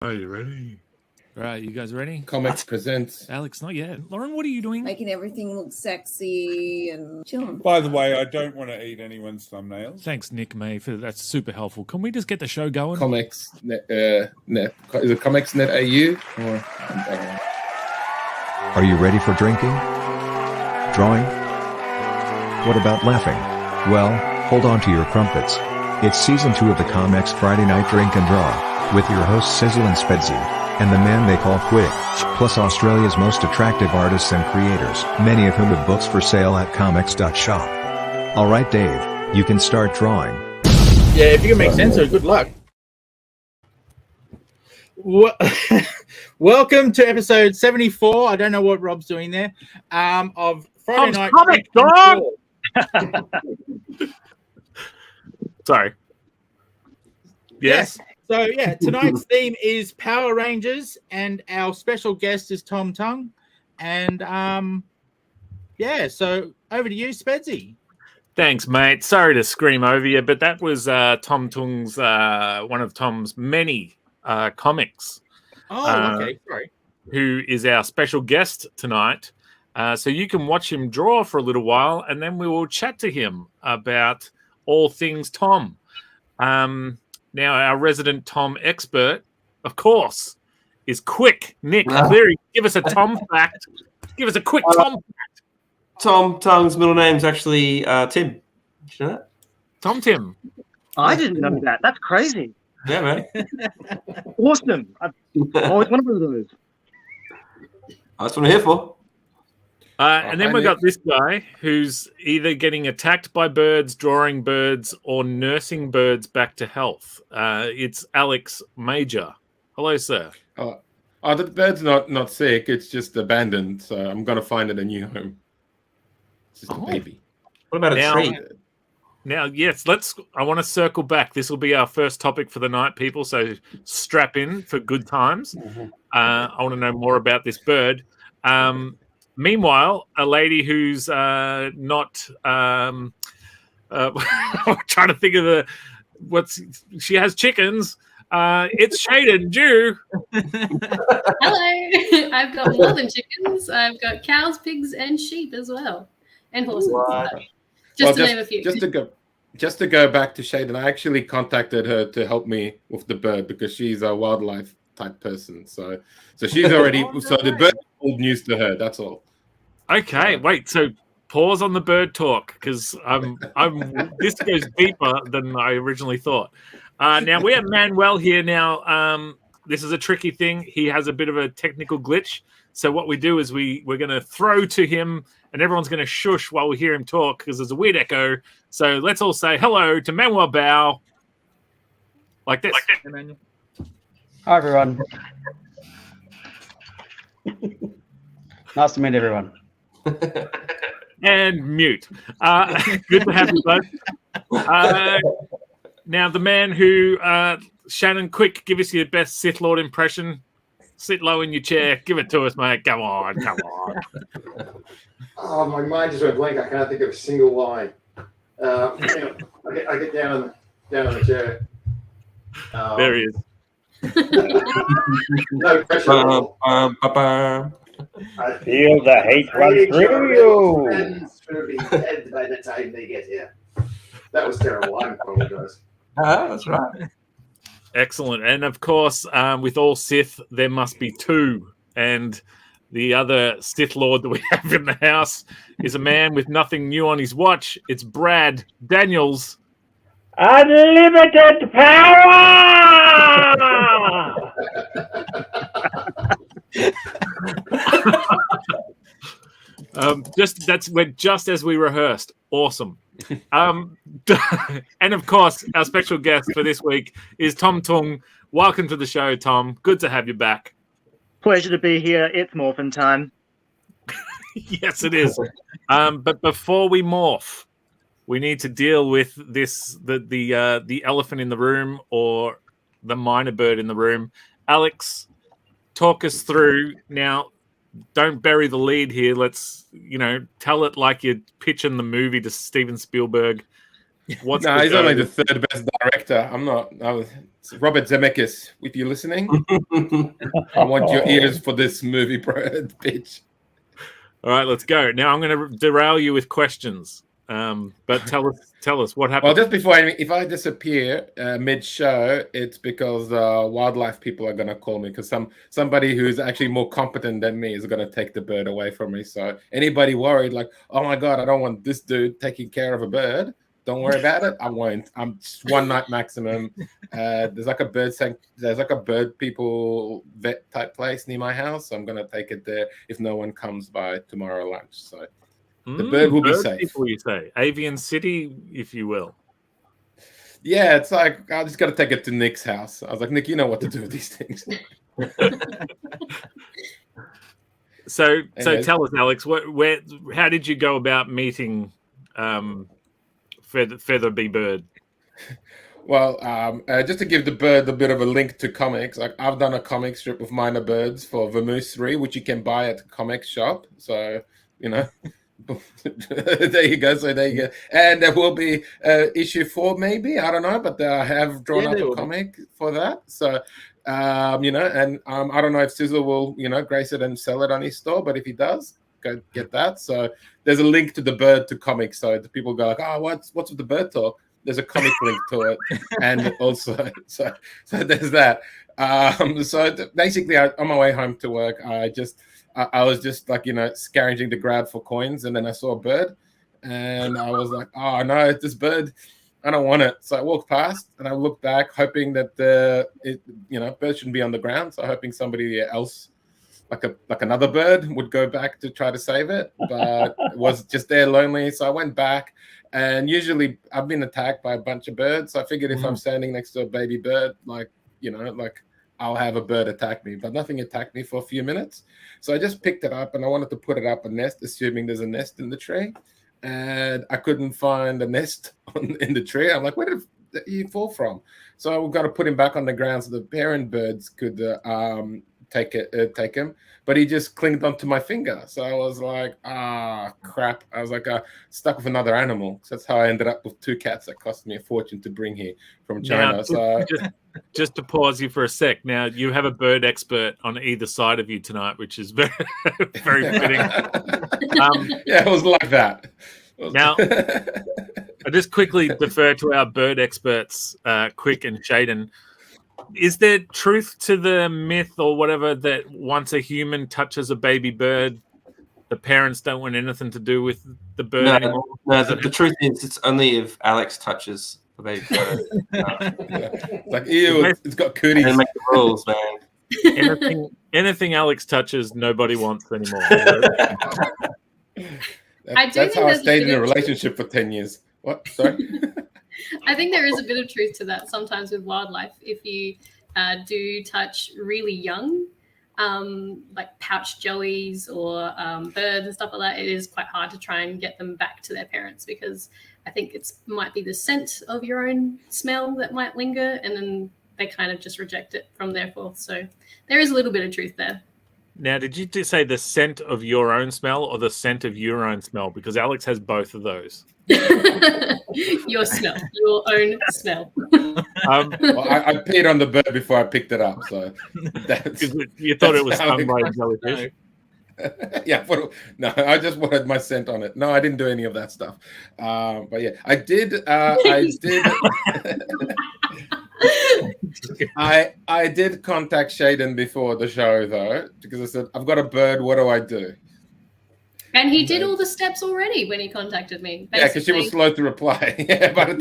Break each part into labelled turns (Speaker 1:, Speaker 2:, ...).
Speaker 1: Are you ready?
Speaker 2: Right, you guys ready?
Speaker 1: ComX presents.
Speaker 2: Alex, not yet. Lauren, what are you doing?
Speaker 3: Making everything look sexy and chilling.
Speaker 4: By the way, I don't want to eat anyone's thumbnails.
Speaker 2: Thanks, Nick May, for that's super helpful. Can we just get the show going?
Speaker 1: ComX net, is it ComX net AU? Or,
Speaker 5: Are you ready for drinking? Drawing? What about laughing? Well, hold on to your crumpets. It's season 2 of the ComX Friday Night Drink and Draw, with your hosts Sizzle and Spedsy, and the man they call Quick, plus Australia's most attractive artists and creators, many of whom have books for sale at ComX.shop. Alright Dave, you can start drawing.
Speaker 6: Yeah, if you can make sense of it, good luck. Welcome to episode 74. I don't know what Rob's doing there. Of Friday Night
Speaker 2: Comic Dog. Sorry. Yes.
Speaker 6: So yeah, tonight's theme is Power Rangers, and our special guest is Tung. And so over to you, Spedsy.
Speaker 2: Thanks, mate. Sorry to scream over you, but that was Tom Tung's one of Tom's many comics.
Speaker 6: Oh, okay. Sorry.
Speaker 2: Who is our special guest tonight. So you can watch him draw for a little while, and then we will chat to him about all things Tom. Now, our resident Tom expert, of course, is Quick. Nick Cleary, give us a Tom fact. Give us a quick Tom fact.
Speaker 7: Tom Tung's middle name's actually Tim. Did you know that?
Speaker 2: Tim.
Speaker 8: I didn't know that. That's crazy.
Speaker 7: Yeah, man.
Speaker 8: Awesome. I've always wanted one of those.
Speaker 7: That's what I'm here for.
Speaker 2: And then we've got this guy who's either getting attacked by birds, drawing birds, or nursing birds back to health. It's Alex Major. Hello, sir.
Speaker 1: the bird's not sick. It's just abandoned. So I'm going to find it a new home. It's just a baby.
Speaker 7: What about a tree?
Speaker 2: Now, yes, I want to circle back. This will be our first topic for the night, people. So strap in for good times. I want to know more about this bird. Meanwhile, a lady who's not I'm trying to think of she has chickens. It's Shaden Jew.
Speaker 9: Hello. I've got more than chickens. I've got cows, pigs, and sheep as well. And horses. Just to name a few.
Speaker 1: Just to go back to Shaden, I actually contacted her to help me with the bird because she's a wildlife type person. So she's already so the bird is old news to her. That's all.
Speaker 2: Okay, wait. So pause on the bird talk because this goes deeper than I originally thought. Now we have Manuel here. Now this is a tricky thing. He has a bit of a technical glitch. So what we do is we're going to throw to him, and everyone's going to shush while we hear him talk because there's a weird echo. So let's all say hello to Manuel Bow, like this.
Speaker 8: Hi, everyone. Nice to meet everyone.
Speaker 2: And mute. Good to have you both. Now, the man who, Shannon, quick, give us your best Sith Lord impression. Sit low in your chair. Give it to us, mate. Come on.
Speaker 10: Oh, my mind just went blank. I can't think of a single line. I get down on the chair.
Speaker 2: There he is.
Speaker 10: No pressure.
Speaker 8: I feel the hate run through you.
Speaker 10: Friends will be dead by the time they get here. That was terrible. I apologize.
Speaker 7: That's right.
Speaker 2: Excellent. And of course, with all Sith, there must be two. And the other Sith Lord that we have in the house is a man with nothing new on his watch. It's Brad Daniels.
Speaker 8: Unlimited power!
Speaker 2: We're just as we rehearsed. Awesome. And of course, our special guest for this week is Tom Tung. Welcome to the show, Tom. Good to have you back.
Speaker 8: Pleasure to be here. It's morphin' time.
Speaker 2: Yes, it is. But before we morph, we need to deal with the elephant in the room or the minor bird in the room. Alex, talk us through now. Don't bury the lead here. Let's, tell it like you're pitching the movie to Steven Spielberg. What's
Speaker 1: No,
Speaker 2: the
Speaker 1: he's only
Speaker 2: bird?
Speaker 1: the third best director. I'm not. It's Robert Zemeckis, if you're listening, I want your ears for this movie, bro, bitch.
Speaker 2: All right, let's go. Now I'm going to derail you with questions. But tell us what happened.
Speaker 1: Well, just before if I disappear mid-show, it's because wildlife people are going to call me because somebody who's actually more competent than me is going to take the bird away from me. So anybody worried, like, oh my god, I don't want this dude taking care of a bird. Don't worry about it. I won't. I'm just one night maximum. There's like a bird people vet type place near my house. So I'm going to take it there if no one comes by tomorrow lunch. So. The bird will be safe.
Speaker 2: People, you say Avian City, if you will.
Speaker 1: Yeah, it's like I just got to take it to Nick's house. I was like, Nick, you know what to do with these things.
Speaker 2: So tell us, Alex, how did you go about meeting Featherbee Bird?
Speaker 1: Well, just to give the bird a bit of a link to comics, like I've done a comic strip of minor birds for Vermouth 3, which you can buy at the ComX shop. So there you go. So there you go. And there will be issue 4, maybe. I don't know, but I have drawn up a comic for that. So, and I don't know if Sizzle will, grace it and sell it on his store, but if he does, go get that. So there's a link to the bird to comics. So the people go like, oh, what's with the bird talk? There's a comic link to it. And also, so there's that. So basically, on my way home to work, I was just like, scrounging the ground for coins, and then I saw a bird, and I was like, oh no, this bird, I don't want it. So I walked past, and I looked back, hoping that bird shouldn't be on the ground. So hoping somebody else, like another bird, would go back to try to save it, but it was just there lonely. So I went back, and usually I've been attacked by a bunch of birds. So I figured if I'm standing next to a baby bird, I'll have a bird attack me, but nothing attacked me for a few minutes. So I just picked it up and I wanted to put it up a nest, assuming there's a nest in the tree. And I couldn't find a nest in the tree. I'm like, where did he fall from? So we've got to put him back on the ground so the parent birds could take him. But he just clinged onto my finger. So I was like, crap. I was like, stuck with another animal. So that's how I ended up with 2 cats that cost me a fortune to bring here from China.
Speaker 2: Now, just to pause you for a sec. Now, you have a bird expert on either side of you tonight, which is very, very fitting.
Speaker 1: Yeah, it was like that.
Speaker 2: Now, I just quickly defer to our bird experts, Quick and Shaden. Is there truth to the myth or whatever that once a human touches a baby bird, the parents don't want anything to do with the bird anymore?
Speaker 7: No, the truth is it's only if Alex touches the baby bird.
Speaker 1: Like, ew, it's got cooties.
Speaker 7: They make the rules, man.
Speaker 2: Anything Alex touches, nobody wants anymore.
Speaker 1: That's how I stayed in a relationship for 10 years. What? Sorry?
Speaker 9: I think there is a bit of truth to that sometimes with wildlife. If you do touch really young, like pouch joeys or birds and stuff like that, it is quite hard to try and get them back to their parents because I think it might be the scent of your own smell that might linger, and then they kind of just reject it from their forth. So there is a little bit of truth there.
Speaker 2: Now, did you just say the scent of your own smell or the scent of your own smell? Because Alex has both of those.
Speaker 9: Your smell, your own smell.
Speaker 1: Well, I peed on the bird before I picked it up, so
Speaker 2: you thought it was stung by a jellyfish.
Speaker 1: Yeah, no, I just wanted my scent on it. No, I didn't do any of that stuff. But yeah, I did. I did contact Shaden before the show though, because I said, I've got a bird, what do I do?
Speaker 9: And he did all the steps already when he contacted me. Basically.
Speaker 1: Yeah, because she was slow to reply. Yeah, by the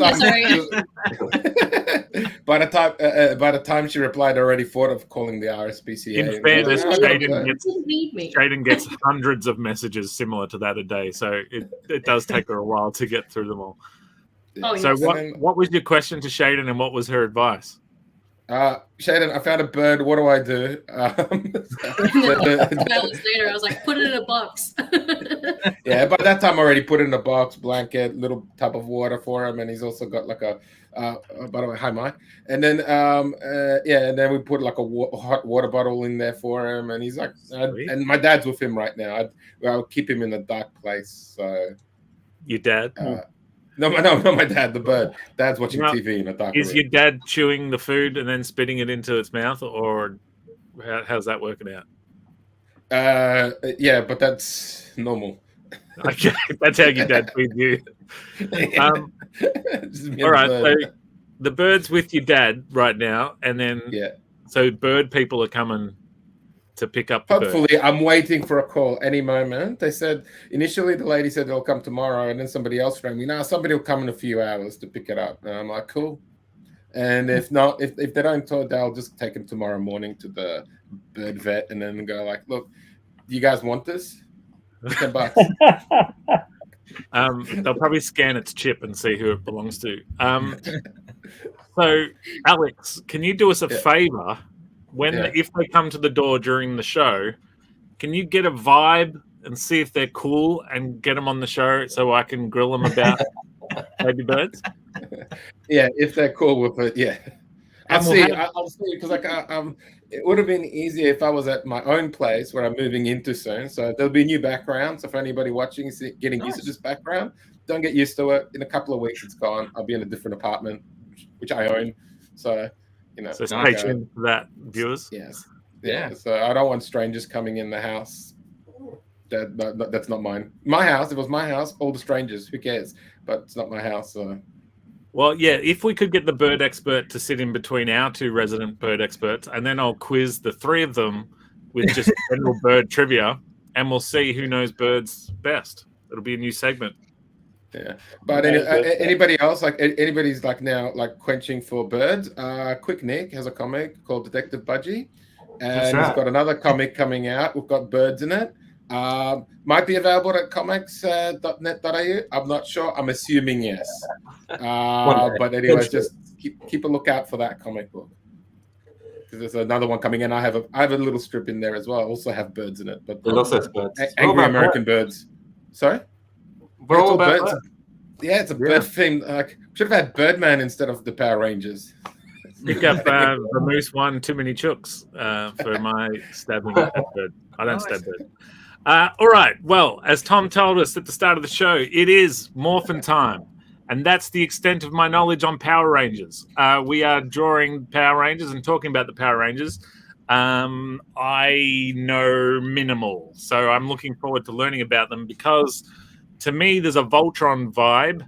Speaker 1: time she replied, I already thought of calling the RSPCA.
Speaker 2: In fairness, Shaden gets hundreds of messages similar to that a day, so it does take her a while to get through them all.
Speaker 9: Oh,
Speaker 2: so what was your question to Shaden, and what was her advice?
Speaker 1: Shaden, I found a bird. What do I do?
Speaker 9: Later, I was like, put it in a box.
Speaker 1: Yeah, by that time I already put it in a box, blanket, little tub of water for him, and he's also got like a. By the way, hi Mike. And then and then we put like a hot water bottle in there for him, and he's like, and my dad's with him right now. I'll keep him in a dark place. So
Speaker 2: your dad?
Speaker 1: No, not my dad. The bird. Dad's watching
Speaker 2: Now,
Speaker 1: TV in a dark
Speaker 2: Is
Speaker 1: room.
Speaker 2: your dad chewing the food and then spitting it into its mouth, or how's that working out?
Speaker 1: Yeah, but that's normal.
Speaker 2: Okay, that's how your dad feeds you.
Speaker 1: Just me and
Speaker 2: All
Speaker 1: the
Speaker 2: right,
Speaker 1: bird.
Speaker 2: so the bird's with your dad right now, and then
Speaker 1: Yeah.
Speaker 2: so bird people are coming to pick up the bird.
Speaker 1: Hopefully, I'm waiting for a call any moment. They said initially the lady said they'll come tomorrow, and then somebody else rang me. Now somebody will come in a few hours to pick it up. And I'm like, cool. And if not, if they don't talk, they'll just take him tomorrow morning to the bird vet, and then go like, look, do you guys want this? $10.
Speaker 2: They'll probably scan its chip and see who it belongs to. So, Alex, can you do us a favor? If they come to the door during the show, can you get a vibe and see if they're cool and get them on the show so I can grill them about baby birds?
Speaker 1: Yeah, if they're cool with it, yeah. I'll see because it would have been easier if I was at my own place where I'm moving into soon. So there'll be new background. So for anybody watching, getting used to this background, don't get used to it. In a couple of weeks, it's gone. I'll be in a different apartment, which I own. So,
Speaker 2: So stay tuned for that, viewers.
Speaker 1: Yes. Yeah. So I don't want strangers coming in the house. That's not mine. My house. If it was my house, all the strangers. Who cares? But it's not my house. So.
Speaker 2: Well, yeah, if we could get the bird expert to sit in between our two resident bird experts, and then I'll quiz the three of them with just general bird trivia, and we'll see who knows birds best. It'll be a new segment.
Speaker 1: Yeah, but anybody else, like anybody's like now like quenching for birds? Quick Nick has a comic called Detective Budgie, and he's got another comic coming out. We've got birds in it. Might be available at ComX.net.au. I'm not sure. I'm assuming yes. But anyways, just keep a lookout for that comic book because there's another one coming in. I have a little strip in there as well. I also have birds in it, but
Speaker 7: it also has birds.
Speaker 1: Angry American birds. Sorry.
Speaker 7: We're all about
Speaker 1: birds. Yeah, it's a bird theme. Like should have had Birdman instead of the Power Rangers.
Speaker 2: Pick up the Moose one. Too many chooks for my stabbing at bird. I don't stab bird. All right. Well, as Tom told us at the start of the show, it is morphin' time. And that's the extent of my knowledge on Power Rangers. We are drawing Power Rangers and talking about the Power Rangers. I know minimal. So I'm looking forward to learning about them because to me, there's a Voltron vibe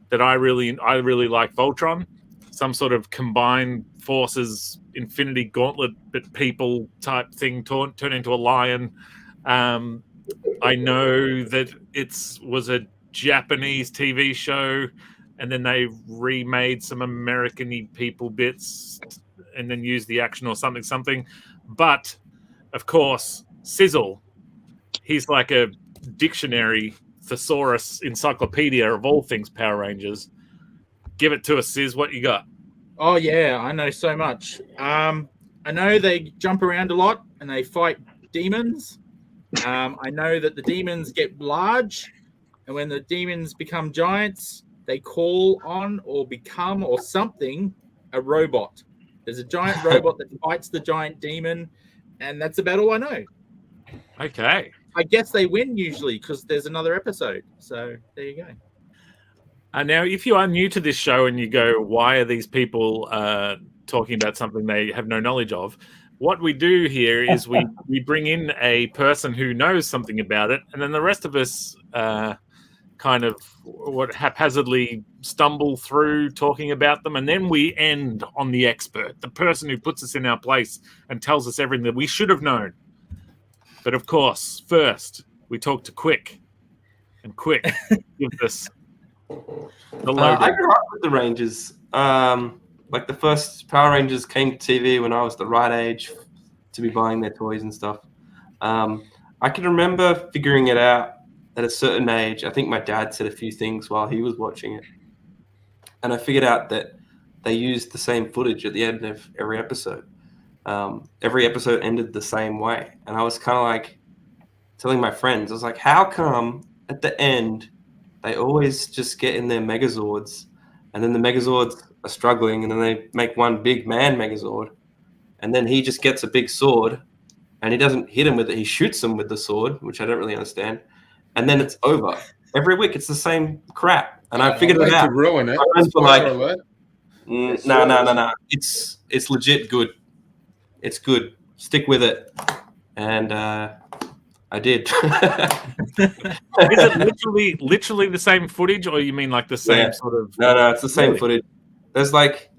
Speaker 2: that I really like Voltron. Some sort of combined forces, Infinity Gauntlet, but people type thing turn into a lion. I know that it was a Japanese TV show, and then they remade some American-y people bits, and then used the action or something. But of course, Sizzle, he's like a dictionary thesaurus encyclopedia of all things Power Rangers. Give it to us, Sizz. What you got?
Speaker 6: Oh yeah, I know so much. I know they jump around a lot and they fight demons. I know that the demons get large, and when the demons become giants, they call on or become or something a robot. There's a giant robot that fights the giant demon, and that's about all I know.
Speaker 2: Okay.
Speaker 6: I guess they win usually because there's another episode. So there you go.
Speaker 2: Now, if you are new to this show and you go, why are these people talking about something they have no knowledge of? What we do here is we bring in a person who knows something about it, and then the rest of us kind of haphazardly stumble through talking about them, and then we end on the expert, the person who puts us in our place and tells us everything that we should have known. But of course, first, we talk to Quick, and Quick gives us the logo.
Speaker 7: I grew up with the Rangers. Like the first Power Rangers came to TV when I was the right age to be buying their toys and stuff. I can remember figuring it out at a certain age. I think my dad said a few things while he was watching it. And I figured out that they used the same footage at the end of every episode. Every episode ended the same way. And I was kind of like telling my friends, I was like, how come at the end they always just get in their Megazords and then the Megazords are struggling and then they make one big man Megazord and then he just gets a big sword and he doesn't hit him with it. He shoots him with the sword, which I don't really understand. And then it's over. Every week it's the same crap. and I figured it out.
Speaker 1: To ruin it.
Speaker 7: No. It's legit good. It's good. Stick with it, and I did.
Speaker 2: Is it literally the same footage, or you mean like the same sort of?
Speaker 7: No, it's the same footage. There's it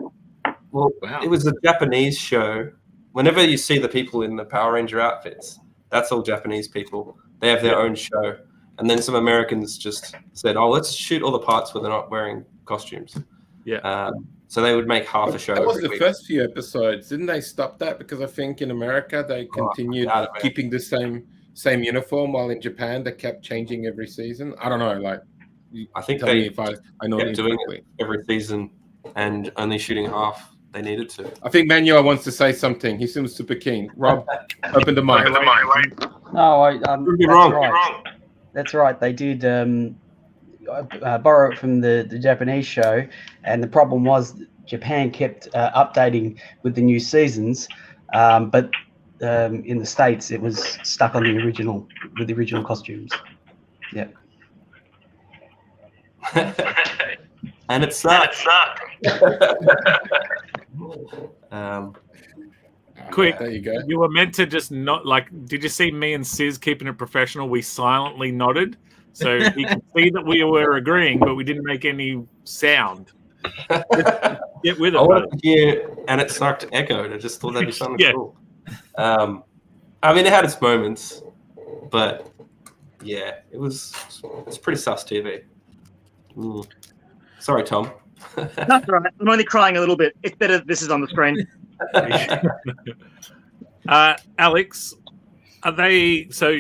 Speaker 7: was a Japanese show. Whenever you see the people in the Power Ranger outfits, that's all Japanese people. They have their own show. And then some Americans just said, "Oh, let's shoot all the parts where they're not wearing costumes."
Speaker 2: Yeah.
Speaker 7: So they would make half a show.
Speaker 1: That was the first few episodes. Didn't they stop that? Because I think in America they continued keeping the same uniform, while in Japan they kept changing every season. I don't know. Like,
Speaker 7: I think
Speaker 1: I know
Speaker 7: kept doing it every season and only shooting half. They needed to.
Speaker 1: I think Manuel wants to say something. He seems super keen. Rob, open the mic.
Speaker 11: No,
Speaker 7: Could be wrong.
Speaker 11: Right. That's right. They did borrow it from the Japanese show, and the problem was Japan kept updating with the new seasons, but in the States it was stuck on the original with the original costumes. Yeah.
Speaker 7: And it sucked.
Speaker 2: Quick,
Speaker 1: there you go.
Speaker 2: You were meant to just not did you see me and Sis keeping it professional? We silently nodded. So you can see that we were agreeing, but we didn't make any sound. Get with it.
Speaker 7: I wanted to hear, and it sucked echoed. I just thought that'd be something cool. I mean, it had its moments, but yeah, it's pretty sus TV. Sorry, Tom.
Speaker 8: That's all right. I'm only crying a little bit. It's better this is on the screen.
Speaker 2: Alex, are they so?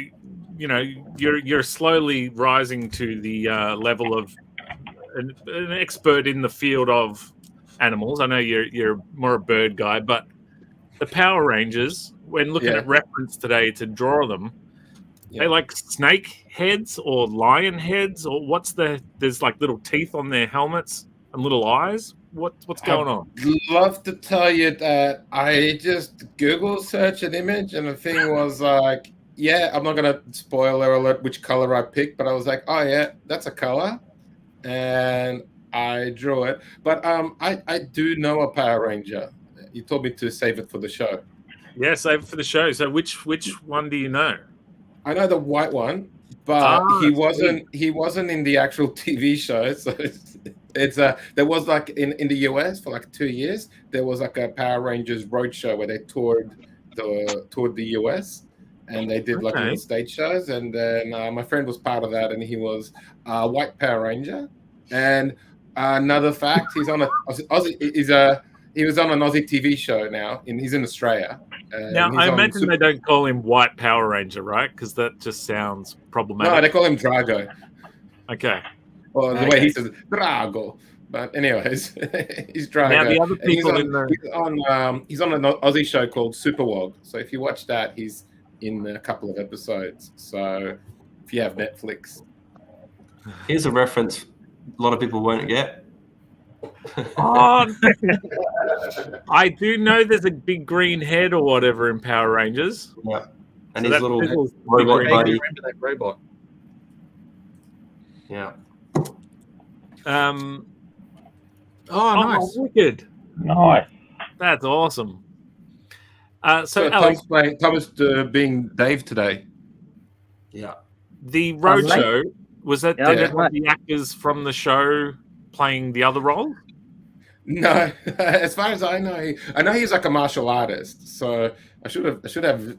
Speaker 2: You know, you're slowly rising to the level of an expert in the field of animals. I know you're more a bird guy, but the Power Rangers, when looking at reference today to draw them, they like snake heads or lion heads, or there's like little teeth on their helmets and little eyes. What's going on?
Speaker 1: I'd love to tell you that I just Google searched an image, and the thing was like, yeah, I'm not gonna spoiler alert which color I picked, but I was like, oh yeah, that's a color, and I drew it. But I do know a Power Ranger. You told me to save it for the show.
Speaker 2: Yeah, save it for the show. So which one do you know?
Speaker 1: I know the white one, but he wasn't in the actual TV show. So it's there was like in the US for like 2 years, there was like a Power Rangers roadshow where they toured the US. And they did like little stage shows, and then my friend was part of that, and he was a white Power Ranger. And another fact, he was on an Aussie TV show now. He's in Australia.
Speaker 2: Now I imagine they don't call him White Power Ranger, right? Because that just sounds problematic.
Speaker 1: No, they call him Drago.
Speaker 2: Okay.
Speaker 1: Well, the way he says Drago. But anyways, he's Drago.
Speaker 2: Now the other people
Speaker 1: he's on an Aussie show called Super Wog. So if you watch that, he's in a couple of episodes. So if you have Netflix.
Speaker 7: Here's a reference a lot of people won't get.
Speaker 2: Oh, I do know there's a big green head or whatever in Power Rangers.
Speaker 7: Yeah. And his little robot buddy.
Speaker 6: Remember that robot?
Speaker 7: Yeah.
Speaker 2: Nice. Wicked.
Speaker 12: Nice.
Speaker 2: That's awesome. So
Speaker 1: Alex, Thomas being Dave today.
Speaker 7: Yeah.
Speaker 2: The roadshow, was that did it have the actors from the show playing the other role?
Speaker 1: No, as far as I know he's like a martial artist. So I should have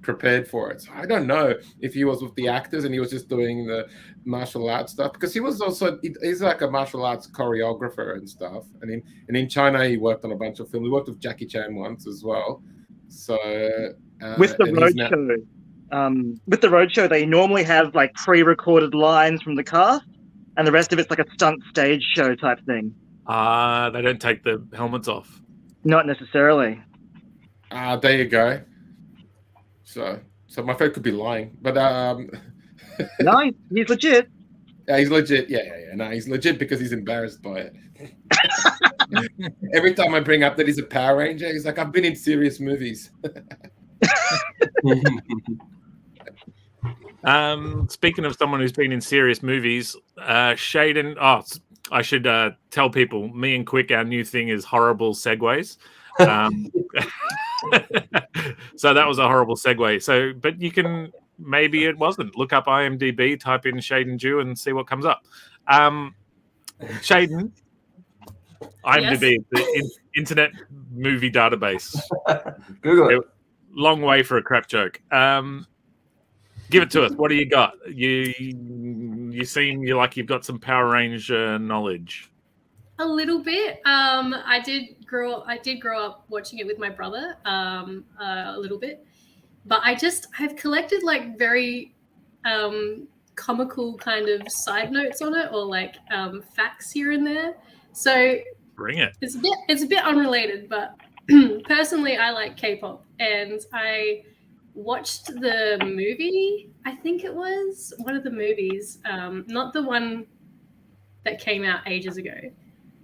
Speaker 1: prepared for it. So I don't know if he was with the actors and he was just doing the martial arts stuff, because he's like a martial arts choreographer and stuff. And in China he worked on a bunch of films. He worked with Jackie Chan once as well. So
Speaker 8: with the roadshow, they normally have like pre-recorded lines from the cast, and the rest of it's like a stunt stage show type thing.
Speaker 2: They don't take the helmets off.
Speaker 8: Not necessarily.
Speaker 1: There you go. So my friend could be lying, but
Speaker 8: no, he's legit.
Speaker 1: Yeah, he's legit. Yeah. No, he's legit because he's embarrassed by it. Every time I bring up that he's a Power Ranger, he's like, I've been in serious movies.
Speaker 2: Speaking of someone who's been in serious movies, Shaden. Oh, I should tell people. Me and Quick, our new thing is horrible segues. So that was a horrible segue. So, but you can maybe it wasn't. Look up IMDb, type in Shaden Jew, and see what comes up. Shaden, IMDb,
Speaker 9: Yes.
Speaker 2: the internet movie database.
Speaker 7: Google it.
Speaker 2: Long way for a crap joke. Give it to us. What do you got? You seem like you've got some Power Ranger knowledge.
Speaker 9: A little bit. I did grow up watching it with my brother. A little bit, but I've collected like very comical kind of side notes on it, or like facts here and there. So
Speaker 2: bring it.
Speaker 9: It's a bit unrelated, but personally, I like K-pop, and I watched the movie. I think it was one of the movies, not the one that came out ages ago.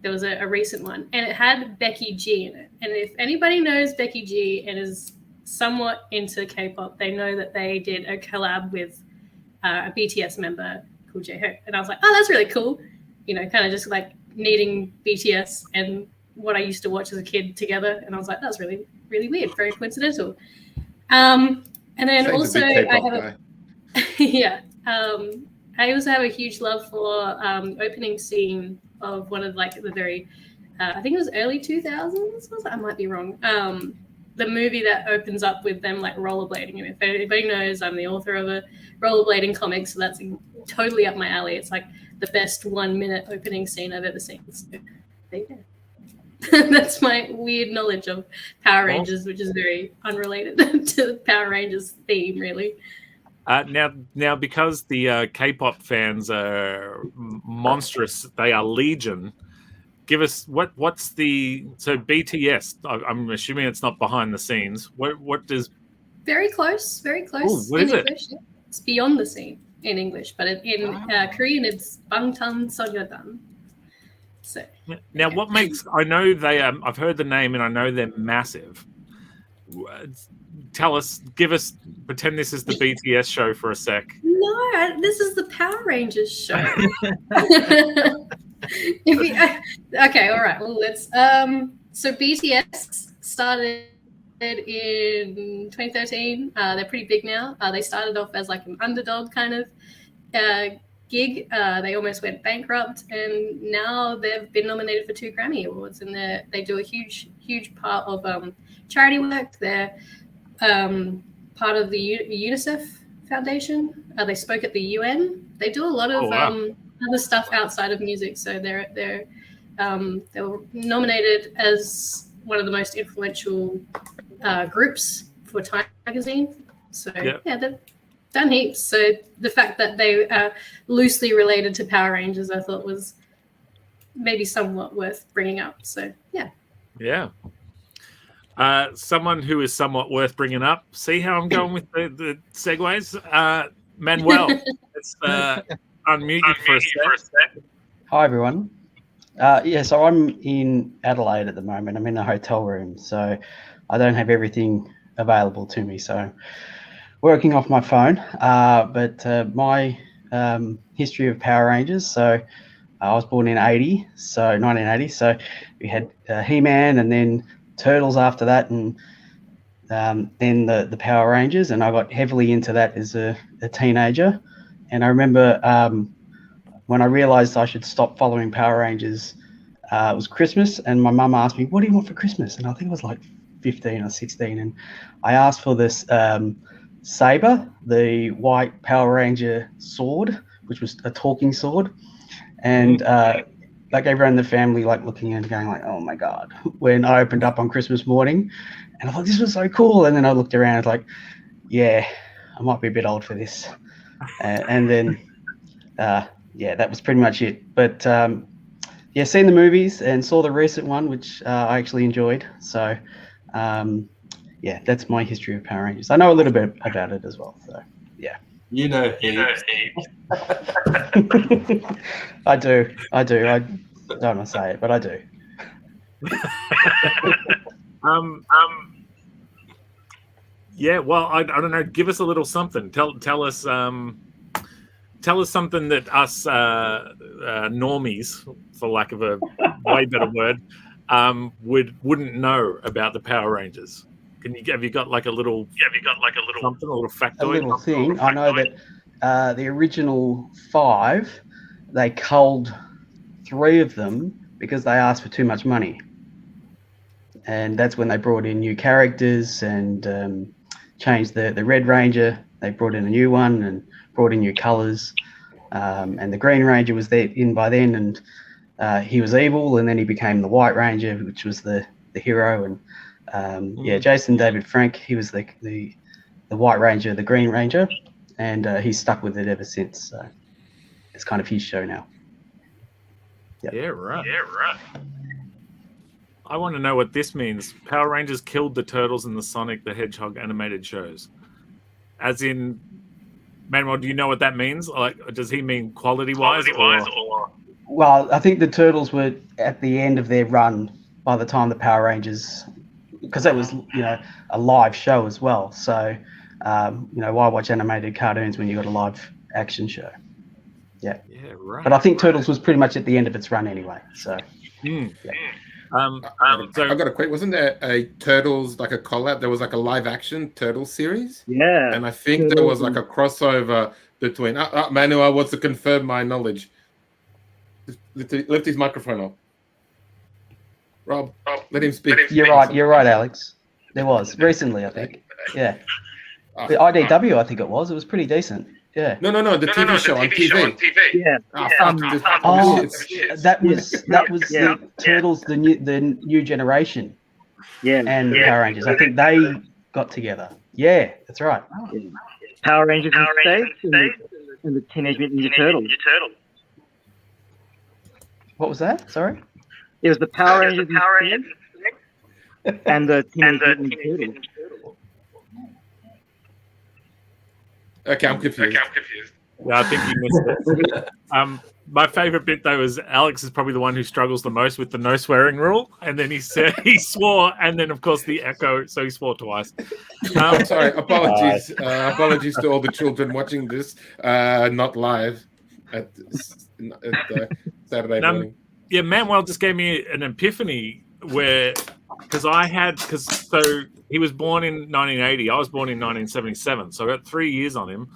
Speaker 9: There was a recent one, and it had Becky G in it. And if anybody knows Becky G and is somewhat into K-pop, they know that they did a collab with a BTS member called J-Hope. And I was like, oh, that's really cool. You know, kind of just like needing BTS and what I used to watch as a kid together. And I was like, that's really, really weird, very coincidental. And then also I have I also have a huge love for opening scene of one of like the very, I think it was early 2000s. I might be wrong. The movie that opens up with them like rollerblading. And if anybody knows, I'm the author of a rollerblading comic, so that's totally up my alley. It's like the best 1 minute opening scene I've ever seen. So there you go. That's my weird knowledge of Power Rangers, which is very unrelated to the Power Rangers theme, really.
Speaker 2: Now, because the K-pop fans are monstrous, they are legion. Give us what's the BTS? I'm assuming it's not behind the scenes. What does?
Speaker 9: Very close.
Speaker 2: Ooh, what is
Speaker 9: English. It? It's beyond the scene in English, but in Korean it's Bangtan Sonyeondan. So
Speaker 2: now, what makes? I know they. I've heard the name and I know they're massive. Tell us, pretend this is the BTS show for a sec.
Speaker 9: No, this is the Power Rangers show. Okay, all right. Well, let's. So BTS started in 2013. They're pretty big now. They started off as like an underdog kind of gig. They almost went bankrupt, and now they've been nominated for 2 Grammy Awards, and they do a huge part of charity work. They're part of the UNICEF Foundation. They spoke at the UN. They do a lot of other stuff outside of music. So they were nominated as one of the most influential groups for Time magazine. So yeah, they've done heaps. So the fact that they are loosely related to Power Rangers, I thought was maybe somewhat worth bringing up. So yeah.
Speaker 2: Someone who is somewhat worth bringing up. See how I'm going with the segues? Manuel, let's unmute you for a sec.
Speaker 11: Hi, everyone. So I'm in Adelaide at the moment. I'm in a hotel room, so I don't have everything available to me. So working off my phone, but my history of Power Rangers. So I was born in 1980. So we had He-Man and then Turtles after that, and then the Power Rangers, and I got heavily into that as a teenager. And I remember when I realized I should stop following Power Rangers, it was Christmas, and my mum asked me, what do you want for Christmas? And I think I was like 15 or 16, and I asked for this saber, the white Power Ranger sword, which was a talking sword. And like everyone in the family, like looking and going like, oh my God, when I opened up on Christmas morning, and I thought this was so cool. And then I looked around like, yeah, I might be a bit old for this. And then, that was pretty much it. But seen the movies and saw the recent one, which I actually enjoyed. So that's my history of Power Rangers. I know a little bit about it as well. So yeah.
Speaker 7: You know heaps.
Speaker 11: I do. I don't want to say it, but I do.
Speaker 2: Yeah, well, I don't know. Give us a little something. Tell us something that us normies, for lack of a way better word, wouldn't know about the Power Rangers. Have you got like a little something, a little factoid?
Speaker 11: A little thing. I know that the original 5, they culled 3 of them because they asked for too much money, and that's when they brought in new characters and changed the Red Ranger. They brought in a new one and brought in new colors, and the Green Ranger was there in by then, and he was evil, and then he became the White Ranger, which was the hero. And Jason David Frank, he was the White Ranger, the Green Ranger, and he's stuck with it ever since. So it's kind of his show now. Yep.
Speaker 2: Yeah, right. I want to know what this means. Power Rangers killed the Turtles in the Sonic the Hedgehog animated shows. As in, Manuel, do you know what that means? Like, does he mean quality-wise? Or...
Speaker 11: Well, I think the Turtles were at the end of their run by the time the Power Rangers, because that was, a live show as well. So, why watch animated cartoons when you got a live action show? Yeah,
Speaker 2: right.
Speaker 11: But I think Turtles was pretty much at the end of its run anyway. So,
Speaker 1: I've got a quick. Wasn't there a Turtles, like a collab? There was like a live action Turtles series.
Speaker 8: Yeah.
Speaker 1: And I think there was like a crossover between. Manuel wants to confirm my knowledge. Lift his microphone up. Rob, let him speak.
Speaker 11: You're right, Alex. There was recently, I think. Yeah. The IDW, I think it was. It was pretty decent. Yeah.
Speaker 1: No, the TV show on TV.
Speaker 8: Yeah.
Speaker 11: That was the Turtles, the new generation.
Speaker 8: Yeah.
Speaker 11: And the Power Rangers. I think they got together. Yeah, that's right.
Speaker 8: Yeah. Power Rangers in States and the Teenage Mutant Ninja Turtles.
Speaker 11: What was that? Sorry?
Speaker 8: It was the Power Rangers in States and the Teenage Mutant Ninja Turtles.
Speaker 1: Okay, I'm confused.
Speaker 2: Yeah, I think you missed it. My favorite bit though is Alex is probably the one who struggles the most with the no swearing rule, and then he said he swore, and then of course the echo, so he swore twice.
Speaker 1: Sorry, apologies. Apologies to all the children watching this, not live at Saturday morning.
Speaker 2: Yeah, Manuel just gave me an epiphany because he was born in 1980. I was born in 1977, so I got 3 years on him.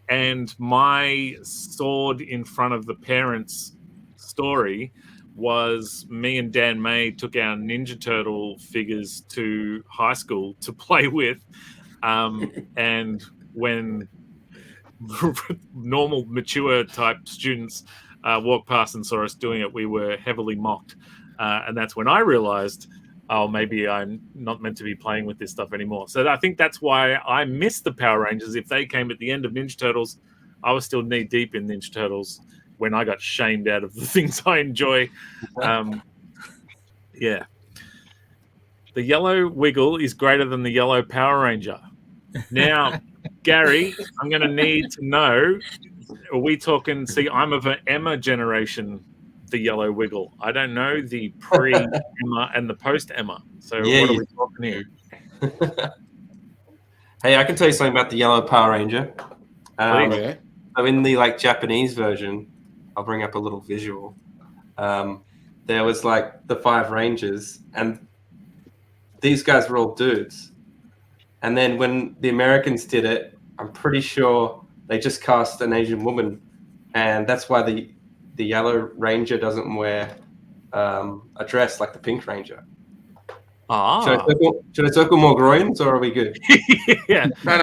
Speaker 2: And my sword in front of the parents' story was me and Dan May took our Ninja Turtle figures to high school to play with. And when normal, mature type students walked past and saw us doing it, we were heavily mocked. And that's when I realized, maybe I'm not meant to be playing with this stuff anymore. So I think that's why I missed the Power Rangers. If they came at the end of Ninja Turtles, I was still knee deep in Ninja Turtles when I got shamed out of the things I enjoy. Yeah. The yellow wiggle is greater than the yellow Power Ranger. Now, Gary, I'm going to need to know, are we talking, I'm of an Emma generation, the yellow wiggle. I don't know the pre-Emma and the post-Emma. So what are we talking here?
Speaker 7: Hey, I can tell you something about the yellow Power Ranger.
Speaker 1: Okay.
Speaker 7: So in the Japanese version, I'll bring up a little visual. There was the 5 Rangers, and these guys were all dudes. And then when the Americans did it, I'm pretty sure they just cast an Asian woman, and that's why the yellow Ranger doesn't wear a dress like the Pink Ranger. Should I circle more groins, or are we good?
Speaker 2: Yeah.
Speaker 1: No.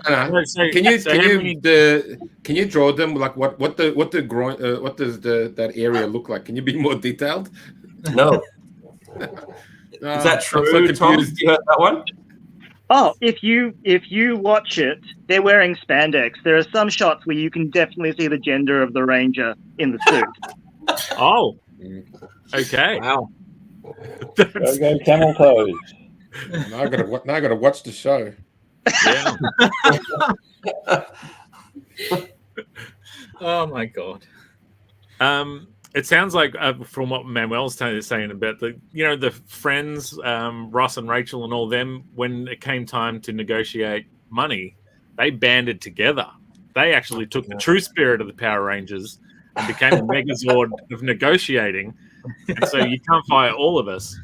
Speaker 1: Can you draw them what the groin? What does that area look like? Can you be more detailed?
Speaker 7: No. Is that true, so Tom? You heard that one?
Speaker 8: Oh, if you watch it, they're wearing spandex. There are some shots where you can definitely see the gender of the Ranger in the suit.
Speaker 2: Oh, okay.
Speaker 12: Wow. Go camel toes.
Speaker 1: Now I gotta watch the show.
Speaker 2: Yeah.
Speaker 6: Oh my god.
Speaker 2: It sounds like from what Manuel's saying about the friends, Ross and Rachel and all them, when it came time to negotiate money, they banded together. They actually took the true spirit of the Power Rangers and became a Megazord of negotiating. And so you can't fire all of us.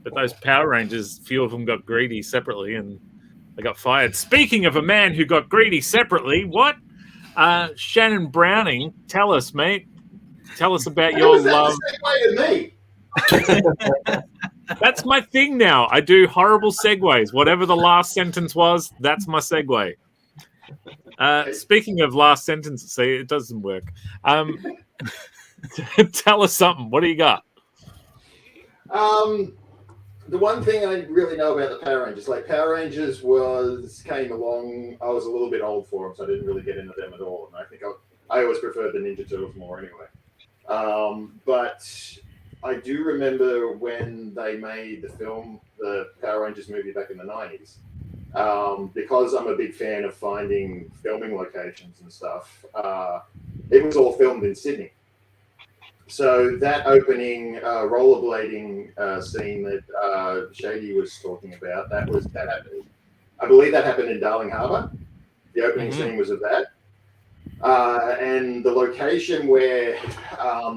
Speaker 2: But those Power Rangers, few of them got greedy separately and they got fired. Speaking of a man who got greedy separately, what? Shannon Browning, tell us, mate. Tell us about your love. That's my thing now. I do horrible segues. Whatever the last sentence was, that's my segue. Speaking of last sentences, see, it doesn't work. Tell us something. What do you got?
Speaker 10: The one thing I really know about the Power Rangers, like Power Rangers came along, I was a little bit old for them, so I didn't really get into them at all. And I think I always preferred the Ninja Turtles more anyway. But I do remember when they made the Power Rangers movie back in the 90s. Because I'm a big fan of finding filming locations and stuff, it was all filmed in Sydney. So that opening rollerblading scene that Shady was talking about, that happened. I believe that happened in Darling Harbour. The opening scene was of that. And the location where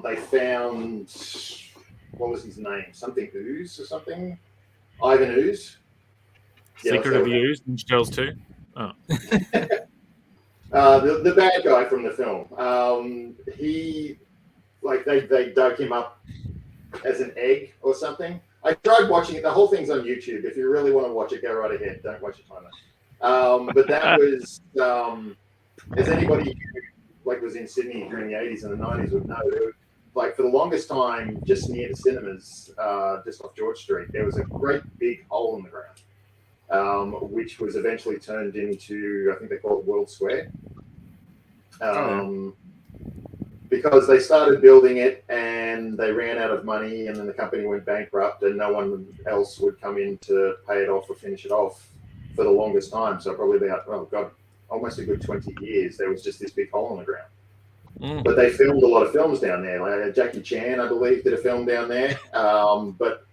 Speaker 10: they found, what was his name? Something Ooze or something? Ivan Ooze?
Speaker 2: Secret of the Ooze, Ninja Turtles 2? Oh.
Speaker 10: The bad guy from the film. They dug him up as an egg or something. I tried watching it. The whole thing's on YouTube. If you really want to watch it, go right ahead. Don't watch it timer. But that was, as anybody who was in Sydney during the 80s and the 90s would know, for the longest time, just near the cinemas, just off George Street, there was a great big hole in the ground, which was eventually turned into, I think they call it World Square. Because they started building it and they ran out of money and then the company went bankrupt and no one else would come in to pay it off or finish it off for the longest time. So probably about, almost a good 20 years, there was just this big hole in the ground. But they filmed a lot of films down there. Like Jackie Chan, I believe, did a film down there. But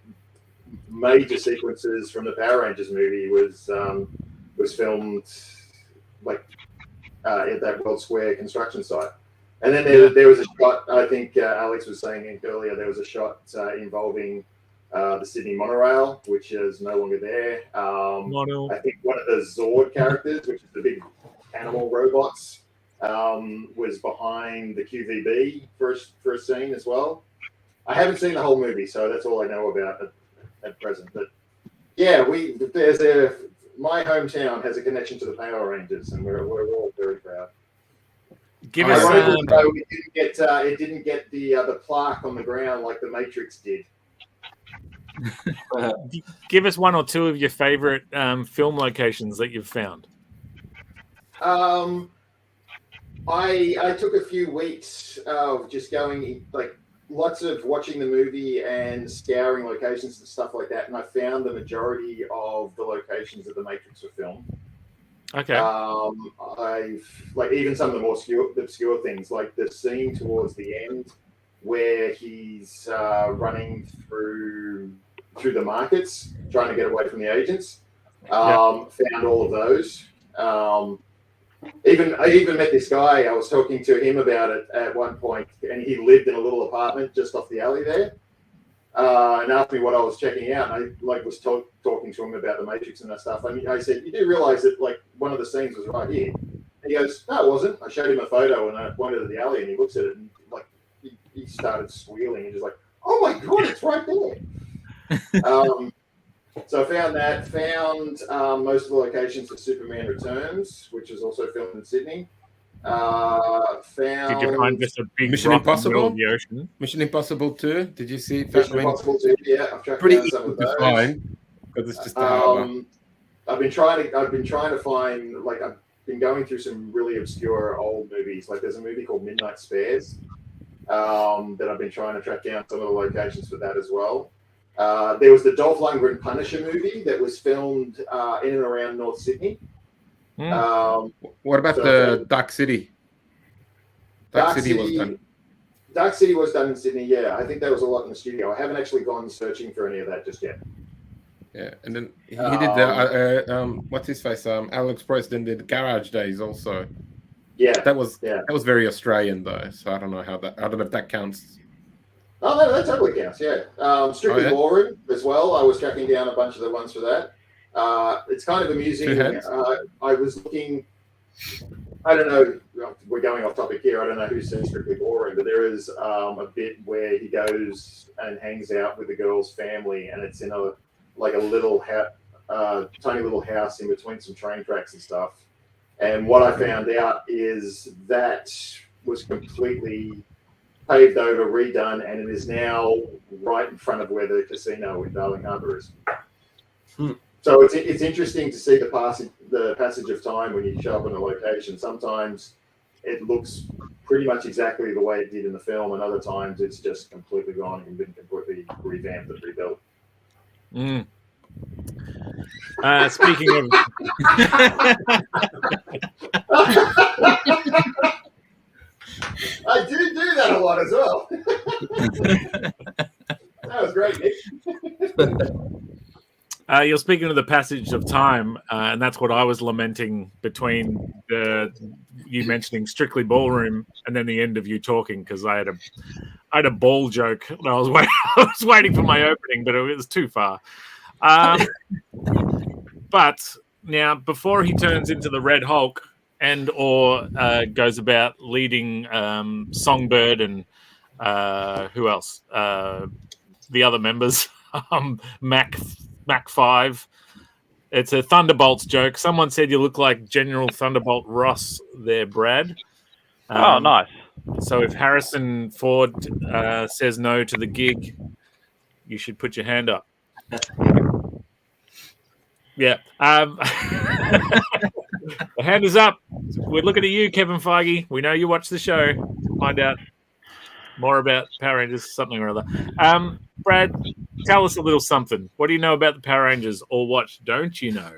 Speaker 10: major sequences from the Power Rangers movie was filmed at that World Square construction site. And then there was a shot, I think Alex was saying earlier, there was a shot involving the Sydney monorail, which is no longer there. I think one of the Zord characters, which is the big animal robots, was behind the QVB for a scene as well. I haven't seen the whole movie, so that's all I know about at present. But yeah, my hometown has a connection to the Power Rangers, and we're all very proud.
Speaker 2: Give us
Speaker 10: it didn't get the plaque on the ground like the Matrix did.
Speaker 2: Give us one or two of your favorite film locations that you've found.
Speaker 10: I took a few weeks of just going, lots of watching the movie and scouring locations and stuff like that, and I found the majority of the locations that the Matrix were filmed.
Speaker 2: Okay.
Speaker 10: I've even some of the more obscure things, like the scene towards the end where he's running through the markets trying to get away from the agents. Found all of those. I even met this guy. I was talking to him about it at one point, and he lived in a little apartment just off the alley there. And asked me what I was checking out. And I was talking to him about the Matrix and that stuff. And I said, "You do realize that one of the scenes was right here?" And he goes, "No, it wasn't." I showed him a photo and I pointed to the alley, and he looks at it and he started squealing and just "Oh my god, it's right there!" So I found that. Found most of the locations for Superman Returns, which was also filmed in Sydney.
Speaker 2: Did you find just a big
Speaker 1: Mission
Speaker 2: rock
Speaker 1: Impossible?
Speaker 2: in the ocean?
Speaker 1: Mission Impossible 2. Did you see?
Speaker 10: Mission Impossible 2. Yeah, I've tracked
Speaker 1: pretty
Speaker 10: down
Speaker 1: easy
Speaker 10: some of
Speaker 1: to
Speaker 10: those.
Speaker 1: find because it's just a harbor.
Speaker 10: I've been trying to find. I've been going through some really obscure old movies. There's a movie called Midnight Spares that I've been trying to track down some of the locations for that as well. There was the Dolph Lundgren Punisher movie that was filmed in and around North Sydney.
Speaker 1: What about the Dark City? Dark City was done.
Speaker 10: Dark City was done in Sydney. Yeah, I think there was a lot in the studio. I haven't actually gone searching for any of that just yet.
Speaker 1: Yeah, and then he did the what's his face? Alex Preston did Garage Days also.
Speaker 10: Yeah,
Speaker 1: that was very Australian though, so I don't know how that. I don't know if that counts.
Speaker 10: Oh, no, that totally counts. Yeah, Strictly Ballroom as well. I was tracking down a bunch of the ones for that. It's kind of amusing. I was looking. I don't know. We're going off topic here. I don't know who's seen Strictly Ballroom, but there is a bit where he goes and hangs out with the girl's family, and it's in a little tiny little house in between some train tracks and stuff. And what I found out is that was completely paved over, redone, and it is now right in front of where the casino in Darling Harbour is. So it's interesting to see the passage of time when you show up in a location. Sometimes it looks pretty much exactly the way it did in the film, and other times it's just completely gone and been completely revamped and rebuilt.
Speaker 2: Speaking of,
Speaker 10: I do that a lot as well. That was great, Nick.
Speaker 2: You're speaking of the passage of time, and that's what I was lamenting between you mentioning Strictly Ballroom and then the end of you talking, because I had a ball joke and I was waiting for my opening, but it was too far. But now, before he turns into the Red Hulk or goes about leading Songbird and who else? The other members, Mac 5. It's a Thunderbolts joke. Someone said you look like General Thunderbolt Ross there, Brad.
Speaker 12: Oh, nice.
Speaker 2: So if Harrison Ford says no to the gig, you should put your hand up. Yeah. The hand is up. We're looking at you, Kevin Feige. We know you watch the show. Find out more about Power Rangers, something or other. Brad, tell us a little something. What do you know about the Power Rangers, or what don't you know?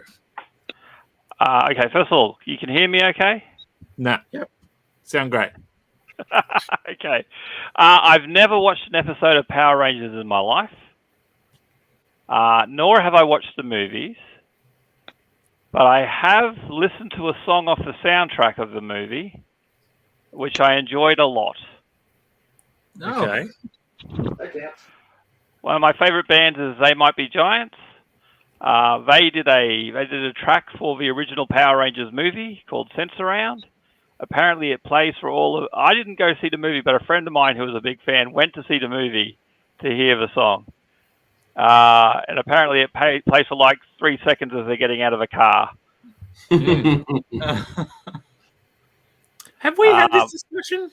Speaker 12: Okay, first of all, you can hear me okay?
Speaker 2: Nah. Yep. Sound great.
Speaker 12: Okay. I've never watched an episode of Power Rangers in my life. Nor have I watched the movies. But I have listened to a song off the soundtrack of the movie, which I enjoyed a lot.
Speaker 2: Okay.
Speaker 12: One of my favorite bands is They Might Be Giants. They did a track for the original Power Rangers movie called Sense Around. Apparently it plays for all of... I didn't go see the movie, but a friend of mine who was a big fan went to see the movie to hear the song. And apparently it plays for like 3 seconds as they're getting out of a car.
Speaker 2: Have we had this discussion?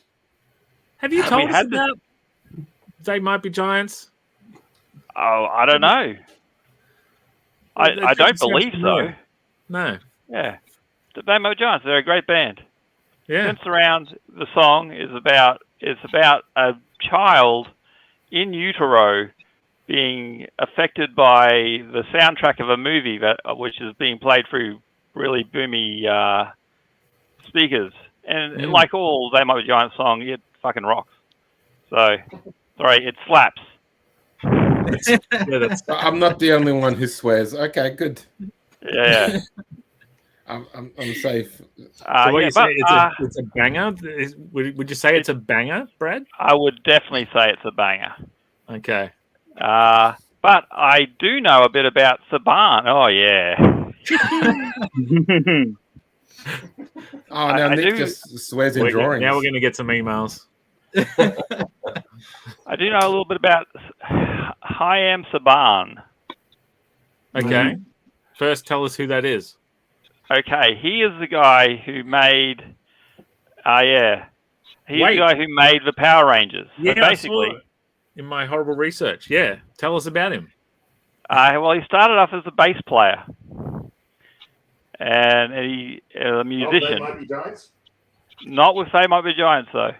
Speaker 2: Have you told us about They Might Be Giants?
Speaker 12: Oh, I don't know. I don't believe so.
Speaker 2: No.
Speaker 12: Yeah. They Might Be Giants, they're a great band.
Speaker 2: Yeah.
Speaker 12: Sense Around, the song is about a child in utero being affected by the soundtrack of a movie which is being played through really boomy speakers. And like all They Might Be Giants song, it fucking rocks. So, sorry, it slaps.
Speaker 1: I'm not the only one who swears. Okay, good.
Speaker 12: Yeah.
Speaker 1: I'm safe.
Speaker 2: So what you say? It's a banger. Would you say it's a banger, Brad?
Speaker 12: I would definitely say it's a banger.
Speaker 2: Okay.
Speaker 12: But I do know a bit about Saban. Oh yeah.
Speaker 1: Now Nick just swears in drawings.
Speaker 2: Now we're going to get some emails.
Speaker 12: I do know a little bit about Hayam Saban.
Speaker 2: Okay. First, tell us who that is.
Speaker 12: Okay, he is the guy who made. He's the guy who made the Power Rangers.
Speaker 2: Yeah,
Speaker 12: so basically,
Speaker 2: in my horrible research. Yeah, tell us about him.
Speaker 12: Well, he started off as a bass player, and he a musician.
Speaker 10: They Might Be Giants?
Speaker 12: Not with They Might Be Giants though.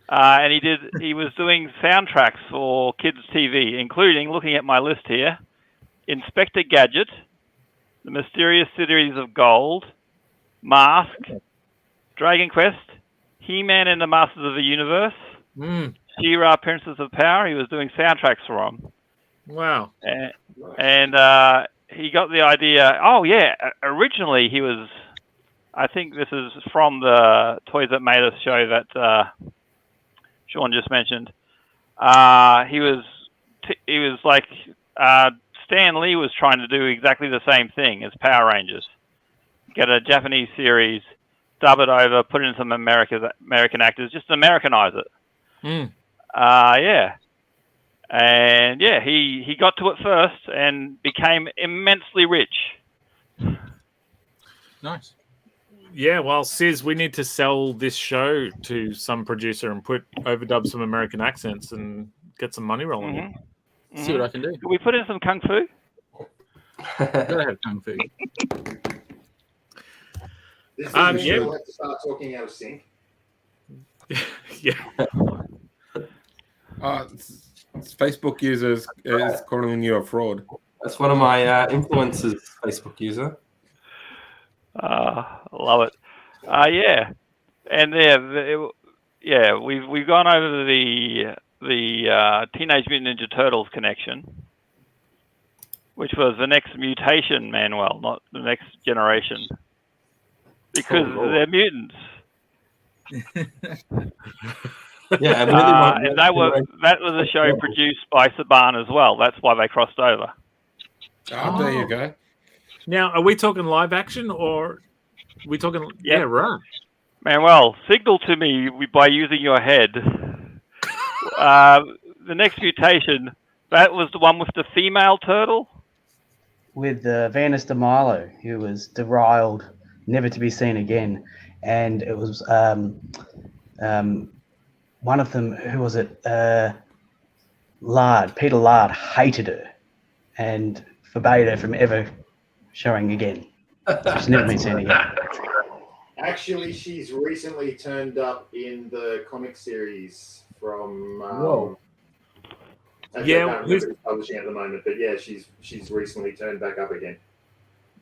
Speaker 12: And he was doing soundtracks for kids' TV, including, looking at my list here, Inspector Gadget, The Mysterious Cities of Gold, Mask, Dragon Quest, He-Man and the Masters of the Universe, She-Ra, Princess of Power. He was doing soundtracks for them.
Speaker 2: Wow.
Speaker 12: And he got the idea. Oh, yeah. Originally, he was... I think this is from the Toys That Made Us show that Sean just mentioned. He was like... Stan Lee was trying to do exactly the same thing as Power Rangers. Get a Japanese series, dub it over, put in some American actors, just Americanize it. Yeah. And yeah, he got to it first and became immensely rich.
Speaker 6: Nice.
Speaker 2: Yeah, well, Sis, we need to sell this show to some producer and overdub some American accents and get some money rolling in.
Speaker 6: See what I can do.
Speaker 12: Can we put in some Kung Fu?
Speaker 6: Gotta have Kung Fu.
Speaker 10: This is when we'll have to start talking out of sync.
Speaker 2: Yeah.
Speaker 1: Facebook users is calling you a fraud.
Speaker 7: That's one of my influencers, Facebook user.
Speaker 12: Love it. Yeah, and we've gone over the Teenage Mutant Ninja Turtles connection, which was the next mutation, Manuel, not the next generation, because they're mutants.
Speaker 7: Yeah,
Speaker 12: and that was a show produced by Saban as well. That's why they crossed over.
Speaker 1: There you go.
Speaker 2: Now, are we talking live action or are we talking? Yeah, right.
Speaker 12: Manuel, signal to me by using your head. The next mutation, that was the one with the female turtle?
Speaker 11: With Venus de Milo, who was derailed, never to be seen again. And it was one of them, who was it? Lard, Peter Lard hated her and forbade her from ever showing again. She's never been seen again.
Speaker 10: Actually, she's recently turned up in the comic series from.
Speaker 2: Whoa.
Speaker 10: I can't remember who's publishing at the moment, but yeah, she's recently turned back up again.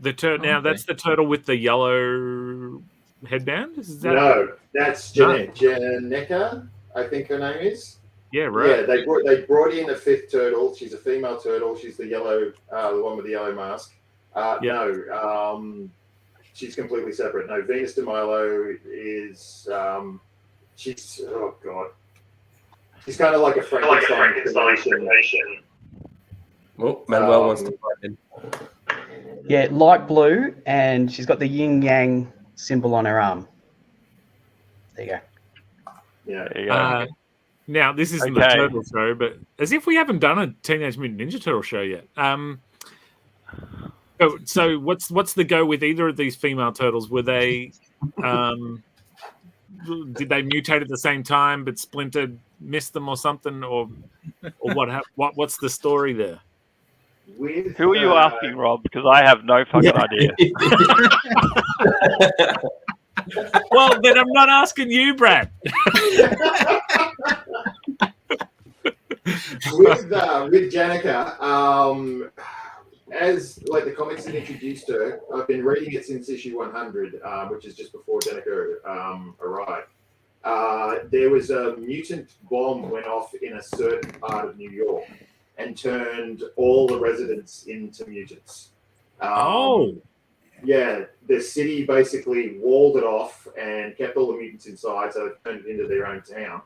Speaker 2: Now that's the turtle with the yellow headband. Is that
Speaker 10: no, that's Janeka, I think her name is.
Speaker 2: Yeah, right.
Speaker 10: Yeah, they brought in a fifth turtle. She's a female turtle. She's the yellow, the one with the yellow mask. No, she's completely separate. No, Venus de Milo is she's she's kind of like a Frankenstein creation.
Speaker 7: Oh, Manuel wants to fight in.
Speaker 11: Yeah, light blue, and she's got the yin yang symbol on her arm. There you go.
Speaker 10: Yeah.
Speaker 12: There you go.
Speaker 2: Now, this isn't the turtle show, but as if we haven't done a Teenage Mutant Ninja Turtle show yet. So what's the go with either of these female turtles? Were they did they mutate at the same time, but Splinter missed them or something, or what's the story there?
Speaker 12: Who are you asking, Rob? Because I have no fucking idea.
Speaker 2: Well, then I'm not asking you, Brad.
Speaker 10: with Janeka, as like the comics that introduced her, I've been reading it since issue 100, which is just before Janeka arrived. There was a mutant bomb went off in a certain part of New York and turned all the residents into mutants. Yeah, the city basically walled it off and kept all the mutants inside, so they turned it into their own town.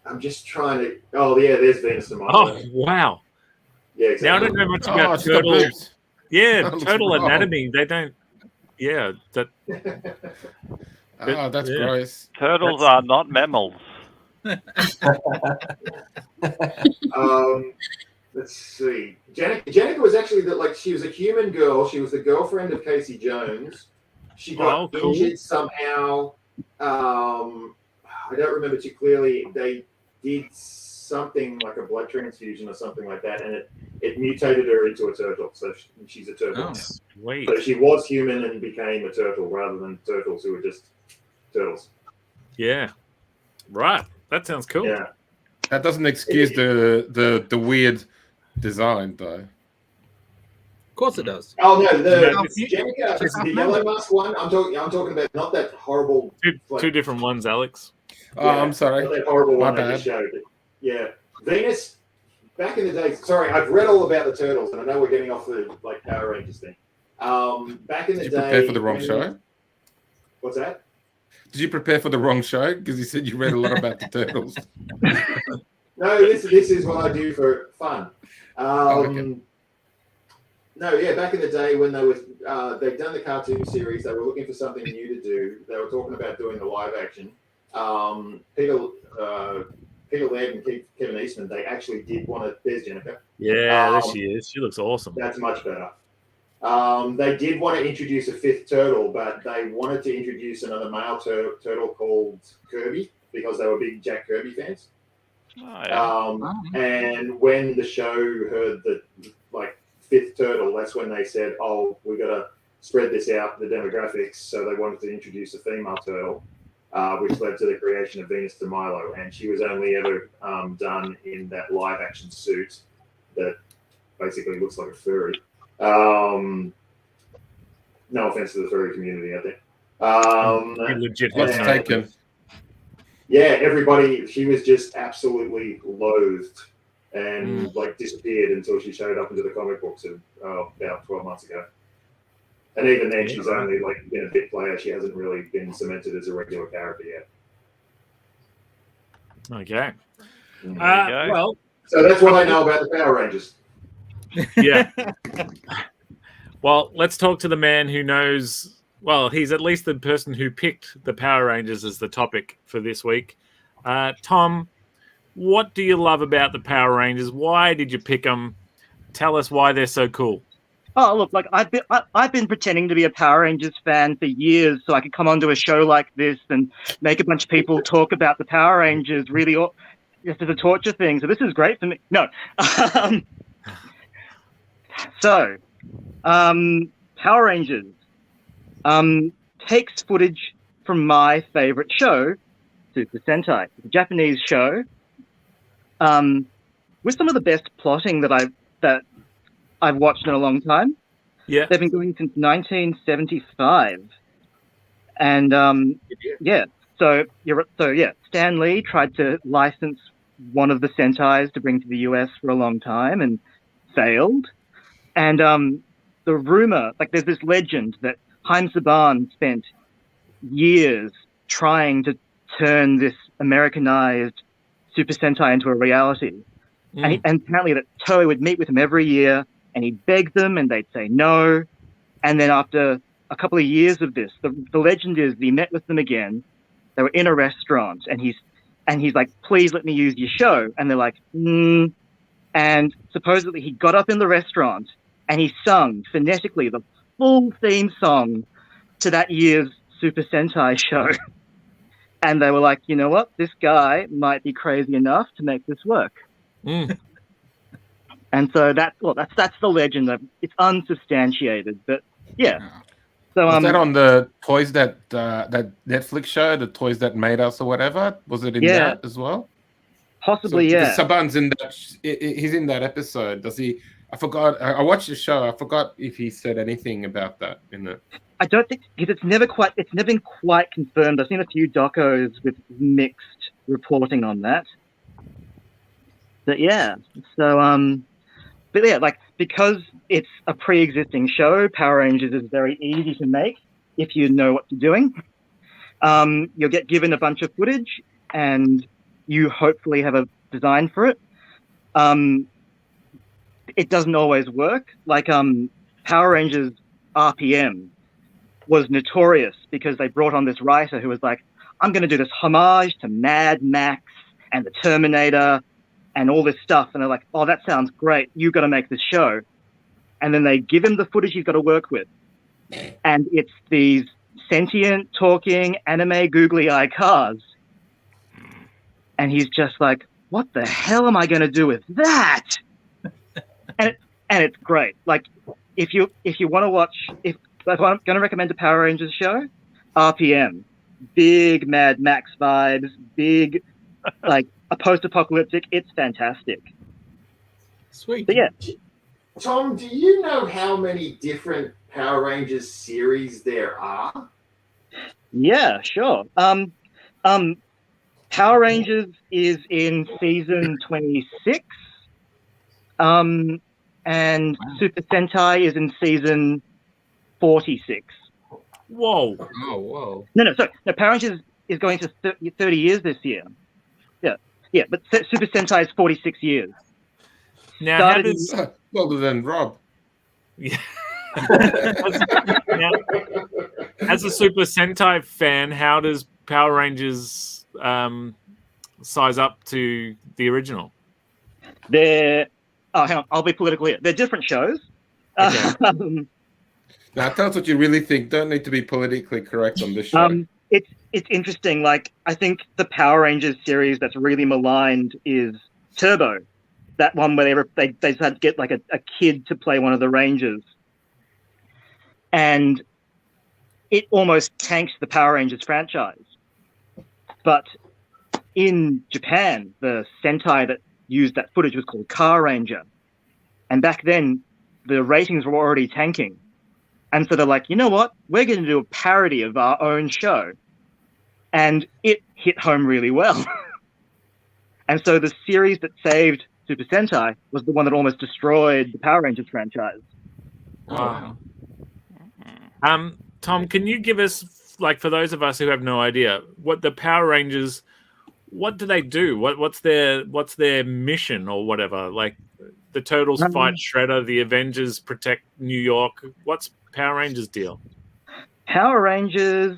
Speaker 10: I'm just trying to. Oh, yeah, there's Venus de Milo.
Speaker 2: Oh, wow.
Speaker 10: Yeah, exactly.
Speaker 2: Now I don't know much about turtles. Yeah, turtle anatomy. They don't. Yeah, that.
Speaker 1: That's gross.
Speaker 12: Turtles are not mammals.
Speaker 10: Let's see. Janica was actually she was a human girl. She was the girlfriend of Casey Jones. She got injured somehow. I don't remember too clearly. They did something like a blood transfusion or something like that, and it mutated her into a turtle. So she's a turtle.
Speaker 2: Oh, sweet.
Speaker 10: So she was human and became a turtle rather than turtles who were just turtles.
Speaker 2: Yeah. Right. That sounds cool.
Speaker 10: Yeah.
Speaker 1: That doesn't excuse the weird design, though.
Speaker 6: Of course it does.
Speaker 10: Oh no, the yellow mask one. I'm talking about not that horrible.
Speaker 2: Two different ones, Alex.
Speaker 1: Oh, I'm sorry.
Speaker 10: That horrible
Speaker 1: My
Speaker 10: one they just showed. Yeah, Venus. Back in the day, sorry, I've read all about the turtles, and I know we're getting off the Power Rangers thing. Back in the day,
Speaker 1: Did you prepare for the wrong show?
Speaker 10: What's that?
Speaker 1: Did you prepare for the wrong show? Because you said you read a lot about the turtles.
Speaker 10: No, this is what I do for fun.
Speaker 1: Okay.
Speaker 10: No, yeah, back in the day when they'd done the cartoon series, they were looking for something new to do. They were talking about doing the live action. Peter Laird and Kevin Eastman, they actually did want to. There's Jennifer.
Speaker 2: Yeah, there she is. She looks awesome.
Speaker 10: That's much better. They did want to introduce a fifth turtle, but they wanted to introduce another male turtle called Kirby because they were big Jack Kirby fans.
Speaker 12: Oh, yeah.
Speaker 10: And when the show heard the fifth turtle, that's when they said, "Oh, we got to spread this out the demographics." So they wanted to introduce a female turtle, which led to the creation of Venus de Milo, and she was only ever done in that live action suit that basically looks like a furry. No offense to the furry community out there.
Speaker 2: Legit.
Speaker 1: Let's take him.
Speaker 10: Yeah, everybody. She was just absolutely loathed and disappeared until she showed up into the comic books about 12 months ago. And even then, she's only been a bit player. She hasn't really been cemented as a regular character yet.
Speaker 2: Okay.
Speaker 10: Well, so that's what I know about the Power Rangers.
Speaker 2: Yeah. Well, let's talk to the man who knows. Well, he's at least the person who picked the Power Rangers as the topic for this week. Tom, what do you love about the Power Rangers? Why did you pick them? Tell us why they're so cool.
Speaker 8: Oh, look, I've been pretending to be a Power Rangers fan for years so I could come onto a show like this and make a bunch of people talk about the Power Rangers really just as a torture thing. So this is great for me. No. Power Rangers takes footage from my favorite show, Super Sentai. It's a Japanese show with some of the best plotting that I've watched in a long time.
Speaker 2: Yeah.
Speaker 8: They've been going since 1975. And Stan Lee tried to license one of the Sentais to bring to the US for a long time and failed. And the rumor, there's this legend that Haim Saban spent years trying to turn this Americanized Super Sentai into a reality. And apparently that Toei would meet with him every year and he'd beg them and they'd say no. And then after a couple of years of this, the legend is that he met with them again. They were in a restaurant and he's like, "Please let me use your show." And they're like, And supposedly he got up in the restaurant and he sung phonetically the full theme song to that year's Super Sentai show. And they were like, "You know what? This guy might be crazy enough to make this work." And so that's the legend. It's unsubstantiated, but yeah. So
Speaker 1: was that on the Toys that Netflix show, the Toys That Made Us or whatever? Was it in that as well?
Speaker 8: Possibly, yeah.
Speaker 1: Saban's in that. He's in that episode. Does he? I forgot. I watched the show. I forgot if he said anything about that in it.
Speaker 8: I don't think because it's never been quite confirmed. I've seen a few docos with mixed reporting on that. But yeah, so but yeah, because it's a pre-existing show, Power Rangers is very easy to make if you know what you're doing. You'll get given a bunch of footage and you hopefully have a design for it. It doesn't always work. Power Rangers RPM was notorious because they brought on this writer who was like, "I'm going to do this homage to Mad Max and the Terminator and all this stuff." And they're like, "Oh, that sounds great. You've got to make this show." And then they give him the footage he's got to work with. And it's these sentient, talking, anime, googly-eye cars. And he's just like, "What the hell am I going to do with that?" and it's great. If you want to watch, if I'm going to recommend a Power Rangers show, RPM. Big Mad Max vibes, big, a post-apocalyptic. It's fantastic.
Speaker 6: Sweet.
Speaker 8: But yeah.
Speaker 10: Tom, do you know how many different Power Rangers series there are?
Speaker 8: Yeah, sure. Power Rangers is in season 26. And Super Sentai is in season 46.
Speaker 2: Whoa.
Speaker 6: Oh, whoa.
Speaker 8: No, sorry. No, Power Rangers is going to 30 years this year. Yeah, but Super Sentai is 46 years.
Speaker 2: Now, how does...
Speaker 1: Older than Rob.
Speaker 2: Yeah. Now, as a Super Sentai fan, how does Power Rangers size up to the original?
Speaker 8: Hang on, I'll be political here. They're different shows.
Speaker 2: Okay.
Speaker 1: Now, tell us what you really think. Don't need to be politically correct on this show.
Speaker 8: It's interesting. Like, I think the Power Rangers series that's really maligned is Turbo. That one where they had to get like a kid to play one of the Rangers. And it almost tanks the Power Rangers franchise. But in Japan, the Sentai that used that footage was called Car Ranger. And back then, the ratings were already tanking. And so they're like, you know what? We're going to do a parody of our own show. And it hit home really well. And so the series that saved Super Sentai was the one that almost destroyed the Power Rangers franchise.
Speaker 2: Wow. Tom, can you give us, like, for those of us who have no idea, what the Power Rangers, what do they do? What's their mission or whatever? Like, the Turtles fight Shredder, the Avengers protect New York. What's Power Rangers' deal?
Speaker 8: Power Rangers,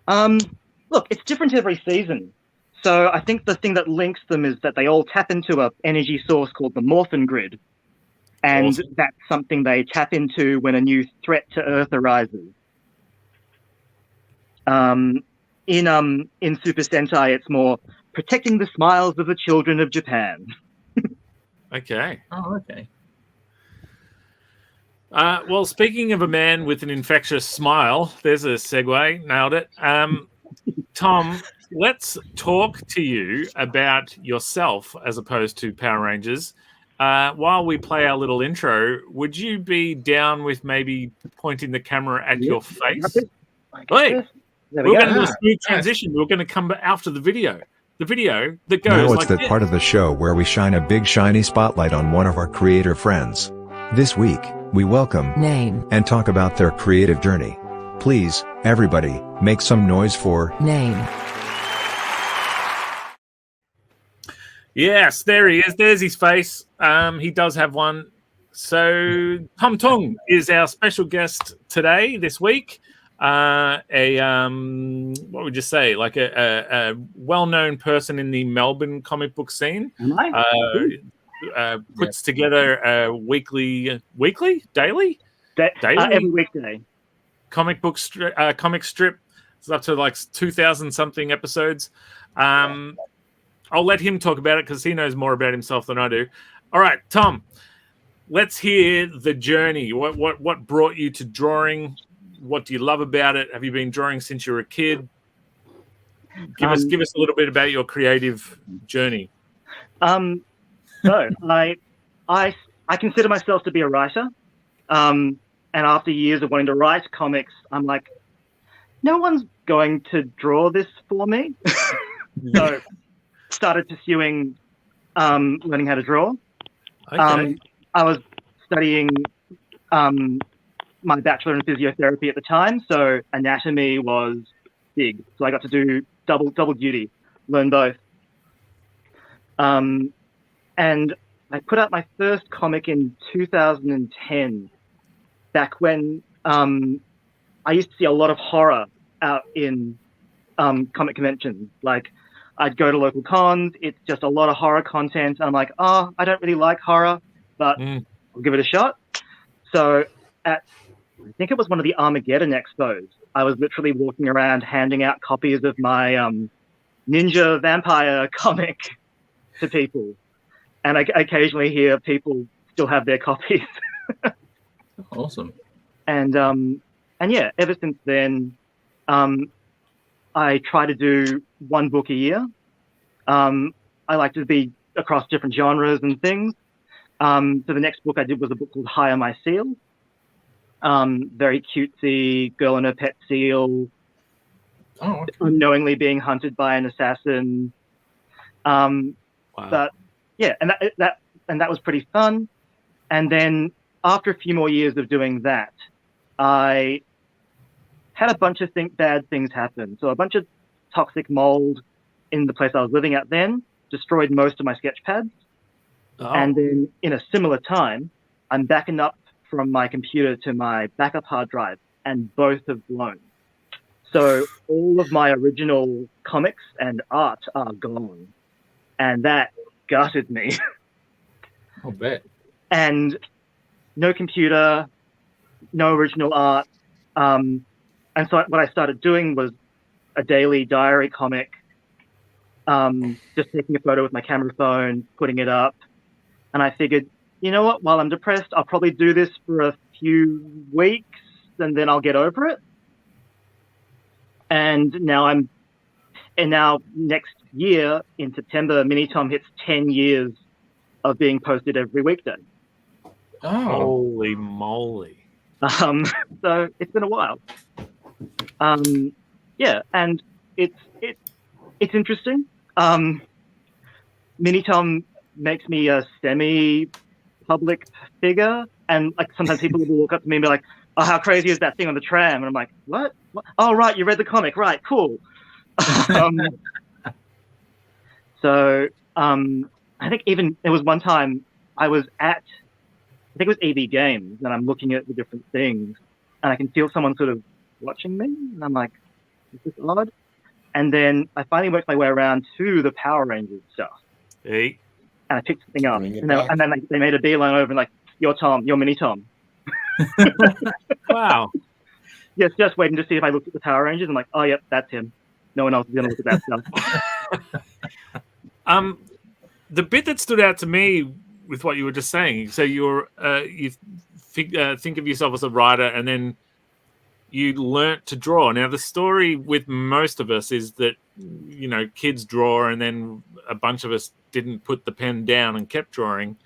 Speaker 8: look, it's different every season. So I think the thing that links them is that they all tap into an energy source called the Morphin Grid. And
Speaker 2: Awesome.
Speaker 8: That's something they tap into when a new threat to Earth arises. In Super Sentai, it's more protecting the smiles of the children of Japan.
Speaker 2: Okay.
Speaker 6: Oh, okay.
Speaker 2: Well, speaking of a man with an infectious smile, there's a segue. Nailed it. Tom, let's talk to you about yourself as opposed to Power Rangers. While we play our little intro, would you be down with maybe pointing the camera at your face? Wait, we're going to do a smooth transition. We're going to come after the video. The video that goes
Speaker 5: now it's
Speaker 2: like
Speaker 5: that
Speaker 2: this.
Speaker 5: part of the show where we shine a big shiny spotlight on one of our creator friends. This week, we welcome
Speaker 13: Name
Speaker 5: and talk about their creative journey. Please, everybody, make some noise for
Speaker 13: Name.
Speaker 2: Yes, there he is. There's his face. He does have one. So Tung is our special guest today, this week. What would you say? Like a well-known person in the Melbourne comic book scene.
Speaker 8: Am I?
Speaker 2: Puts together a daily
Speaker 8: Every weekday.
Speaker 2: comic strip. It's up to like 2,000 something episodes. I'll let him talk about it because he knows more about himself than I do. All right, Tom, let's hear the journey. What brought you to drawing? What do you love about it? Have you been drawing since you were a kid? Give us a little bit about your creative journey.
Speaker 8: So I consider myself to be a writer. And after years of wanting to write comics, I'm like, no one's going to draw this for me. So started pursuing learning how to draw.
Speaker 2: Okay.
Speaker 8: I was studying my bachelor in physiotherapy at the time, so anatomy was big. So I got to do double duty, learn both. And I put out my first comic in 2010, back when I used to see a lot of horror out in comic conventions. Like, I'd go to local cons, it's just a lot of horror content. I'm like, I don't really like horror, but I'll give it a shot. So I think it was one of the Armageddon expos, I was literally walking around handing out copies of my Ninja Vampire comic to people. And I occasionally hear people still have their copies.
Speaker 6: Awesome.
Speaker 8: And yeah, ever since then, I try to do one book a year. I like to be across different genres and things. So the next book I did was a book called Hire My Seal. Very cutesy, girl and her pet seal. unknowingly being hunted by an assassin. But yeah, and that was pretty fun. And then after a few more years of doing that, I had a bunch of bad things happen. So a bunch of toxic mold in the place I was living at then destroyed most of my sketch pads. And then in a similar time, I'm backing up from my computer to my backup hard drive, and both have blown. So all of my original comics and art are gone. And that gutted me.
Speaker 6: I'll bet.
Speaker 8: And no computer, no original art. And so what I started doing was a daily diary comic, just taking a photo with my camera phone, putting it up. And I figured, you know what, while I'm depressed, I'll probably do this for a few weeks and then I'll get over it. And now next year in September, Mini Tom hits 10 years of being posted every weekday.
Speaker 2: Holy moly.
Speaker 8: So it's been a while. Yeah, and it's interesting. Mini Tom makes me a semi-public figure, and like sometimes people will walk up to me and be like, "Oh, how crazy is that thing on the tram?" And I'm like, "What? Oh, right, you read the comic, right? Cool." So I think even there was one time I was at, I think it was EB Games, and I'm looking at the different things, and I can feel someone sort of watching me, and I'm like, "Is this odd?" And then I finally worked my way around to the Power Rangers stuff.
Speaker 2: Hey.
Speaker 8: And I picked something up, and then they made a beeline over and like, "You're Tom, you're Mini Tom."
Speaker 2: Wow.
Speaker 8: Yes, just waiting to see if I looked at the Power Rangers. I'm like, "Oh, yep, that's him. No one else is going to look at that stuff."
Speaker 2: The bit that stood out to me with what you were just saying, so you think of yourself as a writer, and then you learnt to draw. Now, the story with most of us is that, you know, kids draw, and then a bunch of us didn't put the pen down and kept drawing.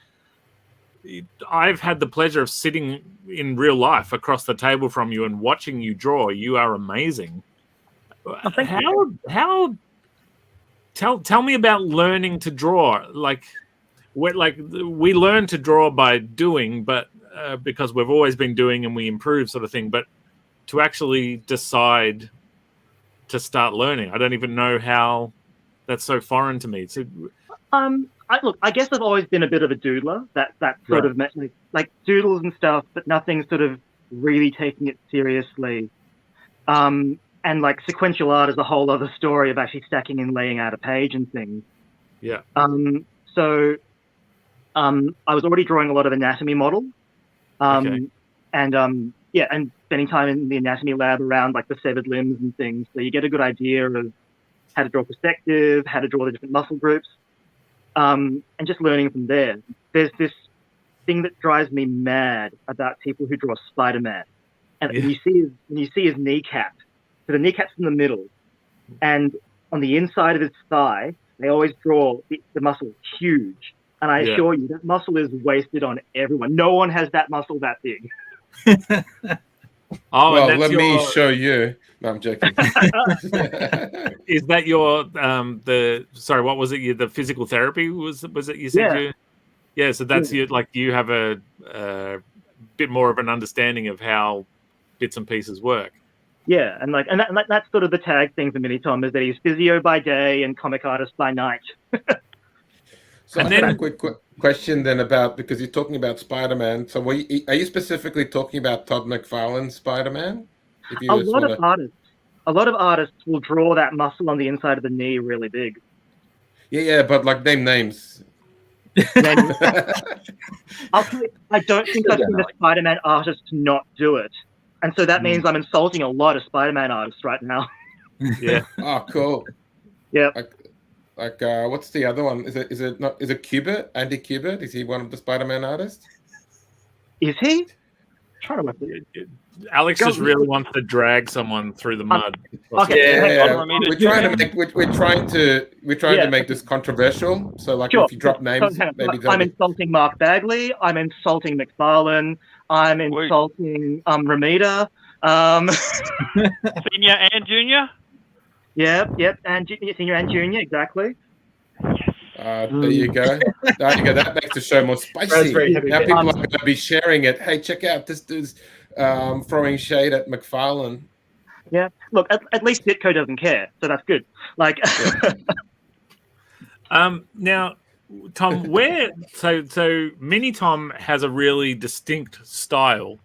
Speaker 2: I've had the pleasure of sitting in real life across the table from you and watching you draw. You are amazing. Tell me about learning to draw. Like we learn to draw by doing, but because we've always been doing and we improve, sort of thing. But to actually decide to start learning, I don't even know how. That's so foreign to me. So,
Speaker 8: I guess I've always been a bit of a doodler. That sort of like doodles and stuff, but nothing sort of really taking it seriously. And like sequential art is a whole other story of actually stacking and laying out a page and things.
Speaker 2: Yeah.
Speaker 8: So I was already drawing a lot of anatomy models. And spending time in the anatomy lab around like the severed limbs and things. So you get a good idea of how to draw perspective, how to draw the different muscle groups, and just learning from there. There's this thing that drives me mad about people who draw Spider-Man. And when you see his kneecap, so the kneecap's in the middle, and on the inside of his thigh, they always draw the muscle huge. And I assure you, that muscle is wasted on everyone. No one has that muscle that big.
Speaker 1: Well, let me show you. No, I'm joking.
Speaker 2: Is that your sorry, what was it? The physical therapy was it? You said so that's you. Like you have a bit more of an understanding of how bits and pieces work.
Speaker 8: Yeah, and that's sort of the tag thing for Mini Tom, is that he's physio by day and comic artist by night.
Speaker 1: So I have a quick question then about, because you're talking about Spider-Man. So are you specifically talking about Todd McFarlane's Spider-Man?
Speaker 8: A lot of artists will draw that muscle on the inside of the knee really big.
Speaker 1: Yeah, but like name names.
Speaker 8: I'll tell you, I don't think I've seen a Spider-Man artist not do it. And so that means I'm insulting a lot of Spider-Man artists right now.
Speaker 2: Yeah.
Speaker 1: Oh, cool.
Speaker 8: Yeah.
Speaker 1: Like what's the other one? Is it Kubert? Andy Kubert? Is he one of the Spider-Man artists?
Speaker 8: Is he?
Speaker 2: Alex just really wants to drag someone through the mud.
Speaker 8: Okay.
Speaker 1: Yeah. We're trying to make this controversial. So like if you drop names, maybe
Speaker 8: I'm insulting Mark Bagley. I'm insulting McFarlane. I'm insulting Ramita.
Speaker 12: Senior and junior.
Speaker 8: Yep, and senior and junior, exactly.
Speaker 1: There you go. There you go. That makes the show more spicy. Now people are going to be sharing it. Hey, check out this dude's throwing shade at McFarlane.
Speaker 8: Yeah. Look, at least Ditko doesn't care, so that's good. Like,
Speaker 2: now, Tom, so Mini Tom has a really distinct style,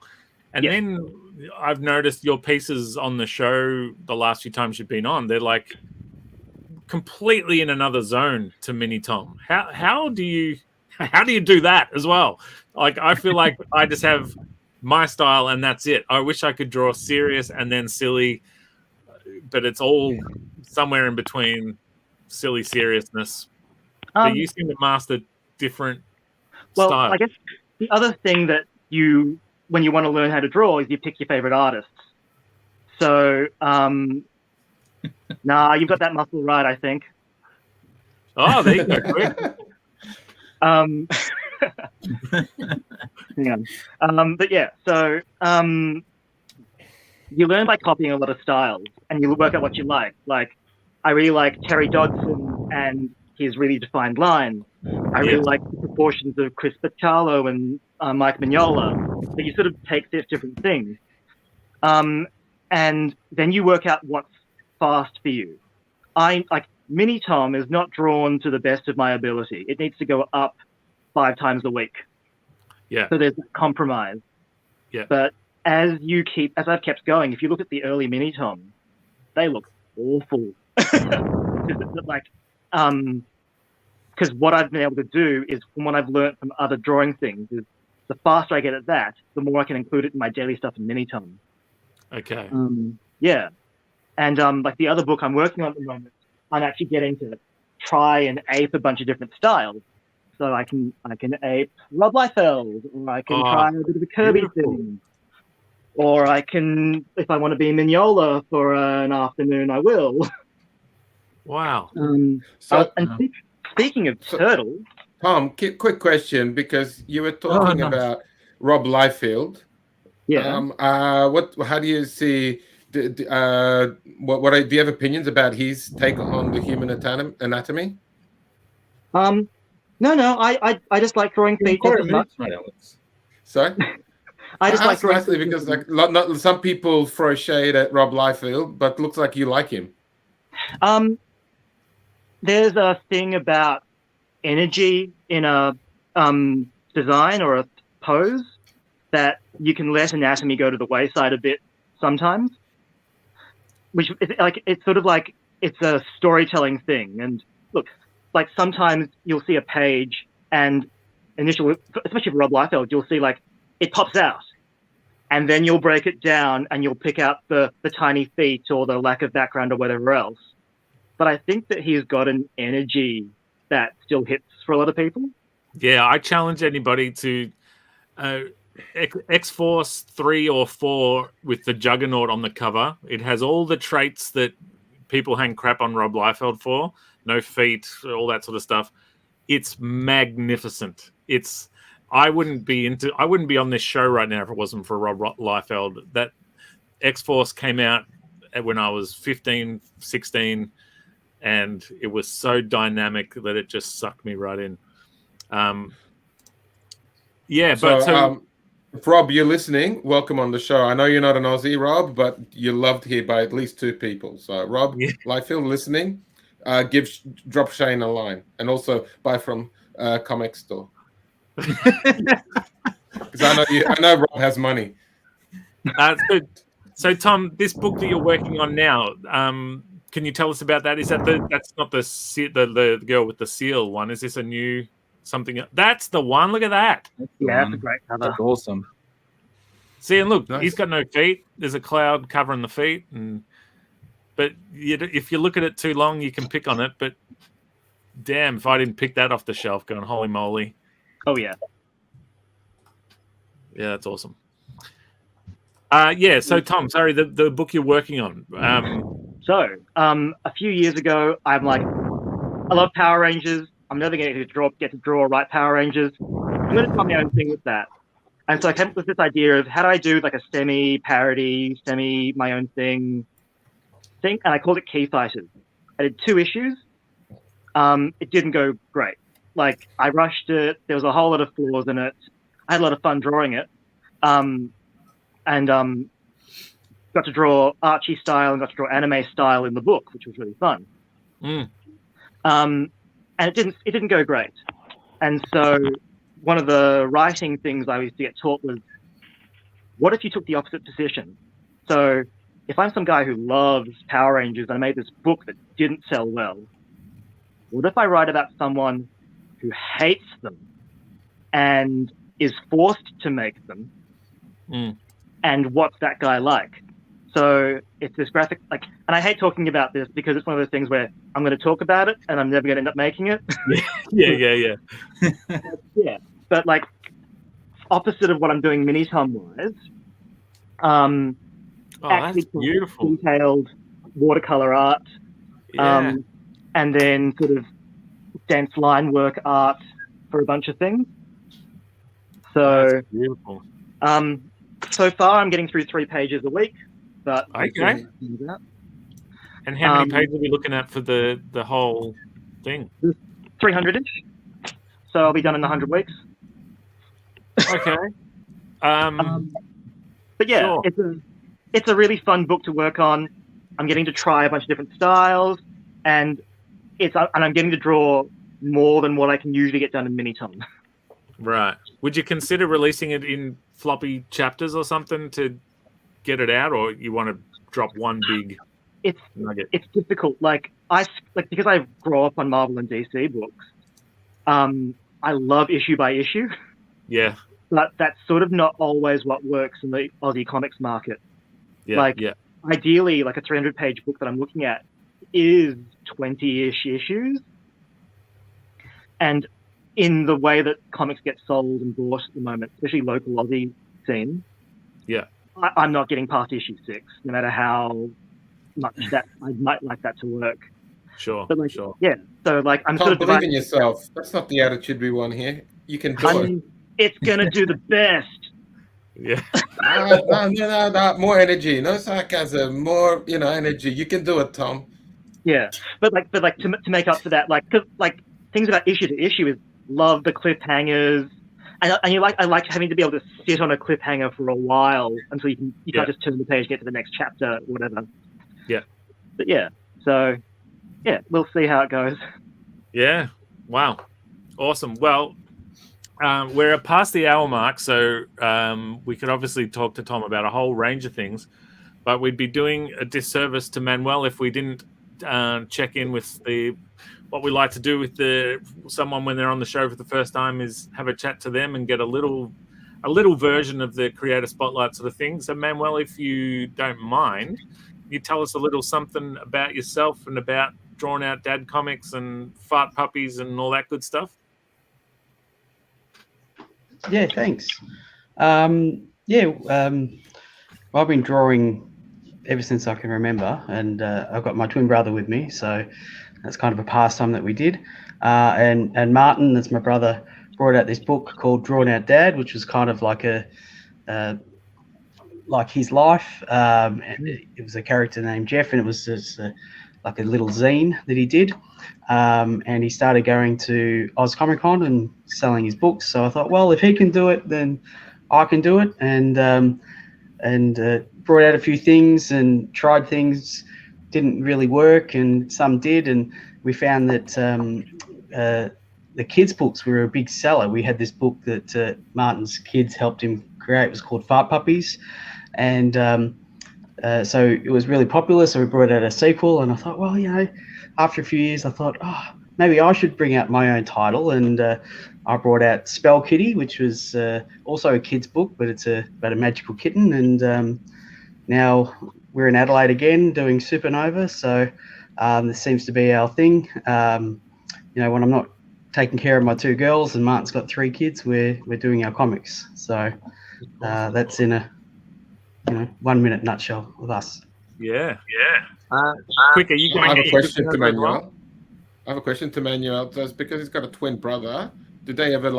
Speaker 2: and then I've noticed your pieces on the show the last few times you've been on, they're like completely in another zone to Mini Tom. How do you do that as well? Like, I feel like I just have my style and that's it. I wish I could draw serious and then silly, but it's all somewhere in between silly seriousness. But you seem to master different styles.
Speaker 8: I guess the other thing that when you want to learn how to draw is you pick your favorite artists. So, you've got that muscle right, I think.
Speaker 2: Oh, there you go, quick.
Speaker 8: Hang on. But yeah, so you learn by copying a lot of styles, and you work out what you like. Like, I really like Terry Dodson and his really defined lines. I really like the proportions of Chris Baccialo and Mike Mignola. So you sort of take these different things. And then you work out what's fast for you. Mini Tom is not drawn to the best of my ability. It needs to go up 5 times a week.
Speaker 2: Yeah.
Speaker 8: So there's a compromise.
Speaker 2: Yeah.
Speaker 8: But as I've kept going, if you look at the early Mini Tom, they look awful. Because what I've been able to do is, from what I've learned from other drawing things, is the faster I get at that, the more I can include it in my daily stuff in Mini Tom.
Speaker 2: Okay.
Speaker 8: Yeah. And like the other book I'm working on at the moment, I'm actually getting to try and ape a bunch of different styles. So I can ape Rob Liefeld, or I can try a bit of a Kirby thing, or I can, if I want to be Mignola for an afternoon, I will.
Speaker 2: Wow.
Speaker 8: Speaking of turtles,
Speaker 1: Tom, quick question, because you were talking about Rob Liefeld.
Speaker 8: Yeah.
Speaker 1: How do you see? Do you have opinions about his take on the human anatomy?
Speaker 8: No. I just like drawing feet just as much.
Speaker 1: Sorry.
Speaker 8: I just like drawing
Speaker 1: nicely because some people throw shade at Rob Liefeld, but looks like you like him.
Speaker 8: There's a thing about energy in a design or a pose that you can let anatomy go to the wayside a bit sometimes. Which it's sort of like it's a storytelling thing. And look, like sometimes you'll see a page and initially, especially for Rob Liefeld, you'll see like it pops out, and then you'll break it down and you'll pick out the tiny feet or the lack of background or whatever else. But I think that he's got an energy that still hits for a lot of people.
Speaker 2: Yeah, I challenge anybody to X-Force 3 or 4 with the Juggernaut on the cover. It has all the traits that people hang crap on Rob Liefeld for. No feet, all that sort of stuff. It's magnificent. I wouldn't be on this show right now if it wasn't for Rob Liefeld. That X-Force came out when I was 15, 16, and it was so dynamic that it just sucked me right in.
Speaker 1: If Rob, you're listening, welcome on the show. I know you're not an Aussie, Rob, but you're loved here by at least 2 people. So, Rob Liefeld listening, drop Shane a line, and also buy from ComX store. Because I know Rob has money.
Speaker 2: So Tom, this book that you're working on now, can you tell us about that? Is that's not the girl with the seal one? Is this a new something? That's the one. Look at that.
Speaker 8: Yeah, that's a great cover.
Speaker 6: That's awesome.
Speaker 2: See, and look, he's got no feet. There's a cloud covering the feet, but if you look at it too long, you can pick on it. But damn, if I didn't pick that off the shelf, going holy moly!
Speaker 8: Oh yeah,
Speaker 2: that's awesome. So Tom, sorry, the book you're working on.
Speaker 8: A few years ago, I'm like, I love Power Rangers. I'm never going to get to draw or write Power Rangers. I'm going to try my own thing with that. And so I came up with this idea of how do I do like a semi-parody, my own thing. think, and I called it Key Fighters. I did 2 issues. It didn't go great. Like, I rushed it. There was a whole lot of flaws in it. I had a lot of fun drawing it. Got to draw Archie style and got to draw anime style in the book, which was really fun. And it didn't go great. And so one of the writing things I used to get taught was, what if you took the opposite position? So if I'm some guy who loves Power Rangers and I made this book that didn't sell well, what if I write about someone who hates them and is forced to make them? And what's that guy like? So it's this graphic, like, and I hate talking about this because it's one of those things where I'm going to talk about it and I'm never going to end up making it.
Speaker 2: Yeah.
Speaker 8: Yeah, but like opposite of what I'm doing mini-tom wise.
Speaker 2: That's beautiful.
Speaker 8: Detailed watercolor art, and then sort of dense line work art for a bunch of things. So
Speaker 2: that's beautiful.
Speaker 8: So far, I'm getting through 3 pages a week. But
Speaker 2: okay. And how many pages are we looking at for the whole thing?
Speaker 8: 300-ish. So I'll be done in 100 weeks.
Speaker 2: Okay.
Speaker 8: But yeah,
Speaker 2: sure.
Speaker 8: It's a really fun book to work on. I'm getting to try a bunch of different styles, and I'm getting to draw more than what I can usually get done in mini-tom.
Speaker 2: Right. Would you consider releasing it in floppy chapters or something to get it out, or you want to drop one big nugget?
Speaker 8: It's difficult. Because I grow up on Marvel and DC books. I love issue by issue.
Speaker 2: Yeah.
Speaker 8: But that's sort of not always what works in the Aussie comics market.
Speaker 2: Yeah.
Speaker 8: Ideally, like a 300-page book that I'm looking at is 20-ish issues. And in the way that comics get sold and bought at the moment, especially local Aussie scene, I'm not getting past issue 6, no matter how much that I might like that to work.
Speaker 2: Sure,
Speaker 8: but
Speaker 2: sure.
Speaker 8: Yeah, so like I'm
Speaker 1: Can't
Speaker 8: sort of
Speaker 1: believe in yourself. That's not the attitude we want here. You can do it.
Speaker 8: It's gonna do the best.
Speaker 2: Yeah.
Speaker 1: No. More energy, no sarcasm. More, energy. You can do it, Tom.
Speaker 8: Yeah, but to make up for that, cause things about issue to issue is love the cliffhangers. And I like having to be able to sit on a cliffhanger for a while until you can't just turn the page, get to the next chapter, whatever.
Speaker 2: Yeah.
Speaker 8: But so we'll see how it goes.
Speaker 2: Yeah. Wow. Awesome. Well, we're past the hour mark, so we could obviously talk to Tom about a whole range of things, but we'd be doing a disservice to Manuel if we didn't check in with what we like to do with someone when they're on the show for the first time is have a chat to them and get a little version of the creator spotlight sort of thing. So Manuel, if you don't mind, you tell us a little something about yourself and about Drawn Out Dad Comics and Fart Puppies and all that good stuff.
Speaker 11: Yeah, thanks. I've been drawing ever since I can remember, and I've got my twin brother with me, so that's kind of a pastime that we did. And Martin, that's my brother, brought out this book called Drawn Out Dad, which was kind of like like his life. It was a character named Jeff, and it was just like a little zine that he did. And he started going to Oz Comic Con and selling his books. So I thought, well, if he can do it, then I can do it. And brought out a few things and tried things, didn't really work, and some did. And we found that the kids' books were a big seller. We had this book that Martin's kids helped him create. It was called Fart Puppies. And so it was really popular. So we brought out a sequel. And I thought, well, after a few years, I thought, maybe I should bring out my own title. And I brought out Spell Kitty, which was also a kid's book, but it's about a magical kitten. And now we're in Adelaide again doing Supernova. So this seems to be our thing. When I'm not taking care of my 2 girls and Martin's got 3 kids, we're doing our comics. So that's in a 1-minute nutshell of us.
Speaker 2: Yeah. Quicker, you
Speaker 1: I have a question to Manuel. Just because he's got a twin brother, did they ever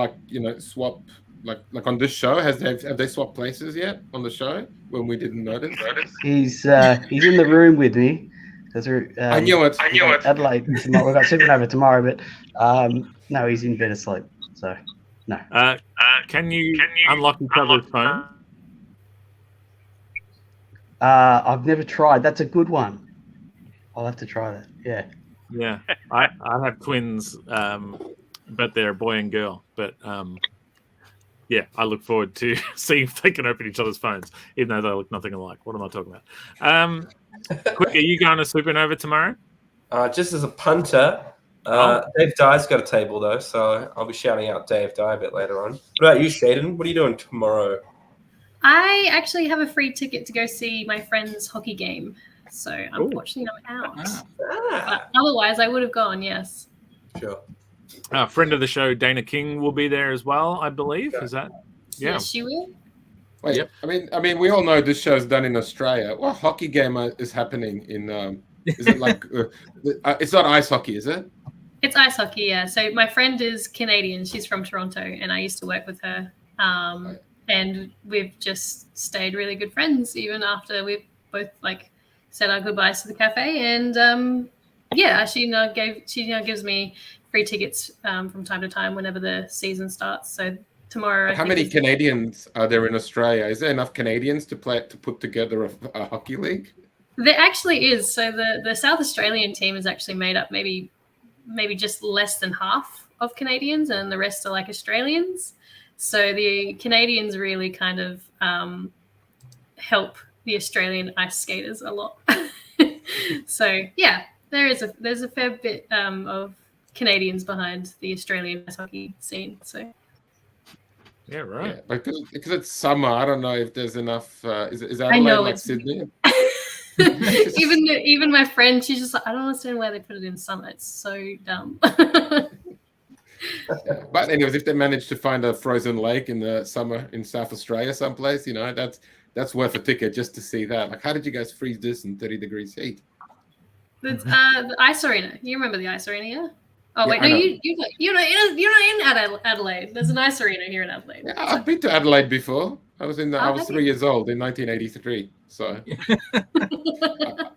Speaker 1: swap like on this show? Have they swapped places yet on the show when we didn't notice?
Speaker 11: He's in the room with me, because we're.
Speaker 1: I knew it.
Speaker 11: Adelaide. We've got Supernova tomorrow, but no, he's in bed asleep. So no.
Speaker 2: Can you unlock each other's phone?
Speaker 11: I've never tried. That's a good one. I'll have to try that. Yeah.
Speaker 2: Yeah, I have twins, but they're a boy and girl. But yeah, I look forward to seeing if they can open each other's phones, even though they look nothing alike. What am I talking about? Quick, are you going to Supernova tomorrow?
Speaker 7: Just as a punter, Dave Dye's got a table though, so I'll be shouting out Dave Dye a bit later on. What about you, Shaden? What are you doing tomorrow?
Speaker 9: I actually have a free ticket to go see my friend's hockey game. So unfortunately, I'm out. But otherwise, I would have gone, yes.
Speaker 7: Sure.
Speaker 2: Friend of the show, Dana King, will be there as well, I believe. Is that? Yeah.
Speaker 9: Yes, she will.
Speaker 1: Wait, yep. I mean, we all know this show's done in Australia. What hockey game is happening in? Is it like? It's not ice hockey, is it?
Speaker 9: It's ice hockey, yeah. So my friend is Canadian. She's from Toronto, and I used to work with her. And we've just stayed really good friends, even after we've both said our goodbyes to the cafe. And yeah, she gives me free tickets from time to time whenever the season starts. So tomorrow.
Speaker 1: How many Canadians are there in Australia? Is there enough Canadians to put together a hockey league?
Speaker 9: There actually is. So the South Australian team is actually made up maybe just less than half of Canadians, and the rest are like Australians. So the Canadians really kind of help the Australian ice skaters a lot. So yeah, there's a fair bit of Canadians behind the Australian ice hockey scene. So
Speaker 2: yeah, right.
Speaker 1: Yeah, because it's summer, I don't know if there's enough. Is Adelaide
Speaker 9: I know
Speaker 1: like Sydney?
Speaker 9: even my friend, she's just like, I don't understand why they put it in summer. It's so dumb.
Speaker 1: Yeah. But anyways, if they manage to find a frozen lake in the summer in South Australia someplace, that's worth a ticket just to see that. Like, how did you guys freeze this in 30 degrees heat?
Speaker 9: The ice arena. You remember the ice arena? Yeah? Oh wait, no, you're not in Adelaide. There's an ice arena here in Adelaide.
Speaker 1: Yeah, I've been to Adelaide before. I was 3 years old in 1983. So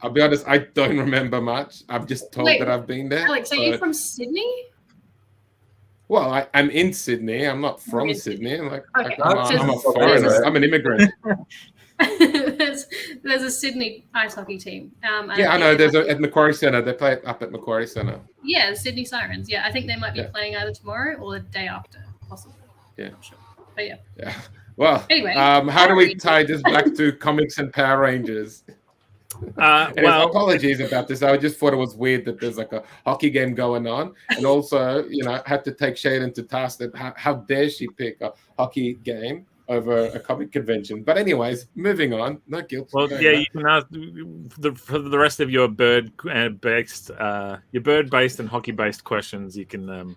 Speaker 1: I'll be honest, I don't remember much. I'm just told that I've been there.
Speaker 9: Alex, are you from Sydney?
Speaker 1: Well, I'm in Sydney. I'm not from Sydney. I'm
Speaker 9: I'm
Speaker 1: a foreigner. I'm an immigrant.
Speaker 9: there's a Sydney ice hockey team.
Speaker 1: Yeah, I know. There's at Macquarie Centre. They play up at Macquarie Centre.
Speaker 9: Yeah, the Sydney Sirens. Yeah, I think they might be playing either tomorrow or the day after, possibly.
Speaker 1: Yeah.
Speaker 9: Not sure. But yeah.
Speaker 1: Yeah. Well,
Speaker 9: anyway,
Speaker 1: how do we tie this back to ComX and Power Rangers? Well, apologies about this. I just thought it was weird that there's like a hockey game going on, and also, I had to take Shaden to task that how dare she pick a hockey game over a comic convention. But anyways, moving on. No guilt.
Speaker 2: Well, yeah, you can ask for the rest of your bird-based and hockey-based questions. You can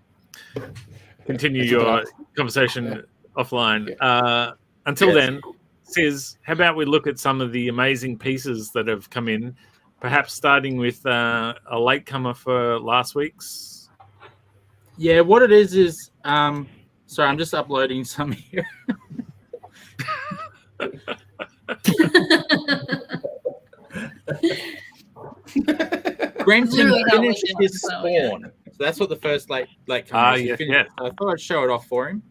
Speaker 2: continue your conversation offline. Until then. Says, how about we look at some of the amazing pieces that have come in, perhaps starting with a latecomer for last week's?
Speaker 6: Yeah, what it is sorry, I'm just uploading some here. Grenton finished his Spawn. So that's what the first latecomer is.
Speaker 2: Yeah.
Speaker 6: I thought I'd show it off for him.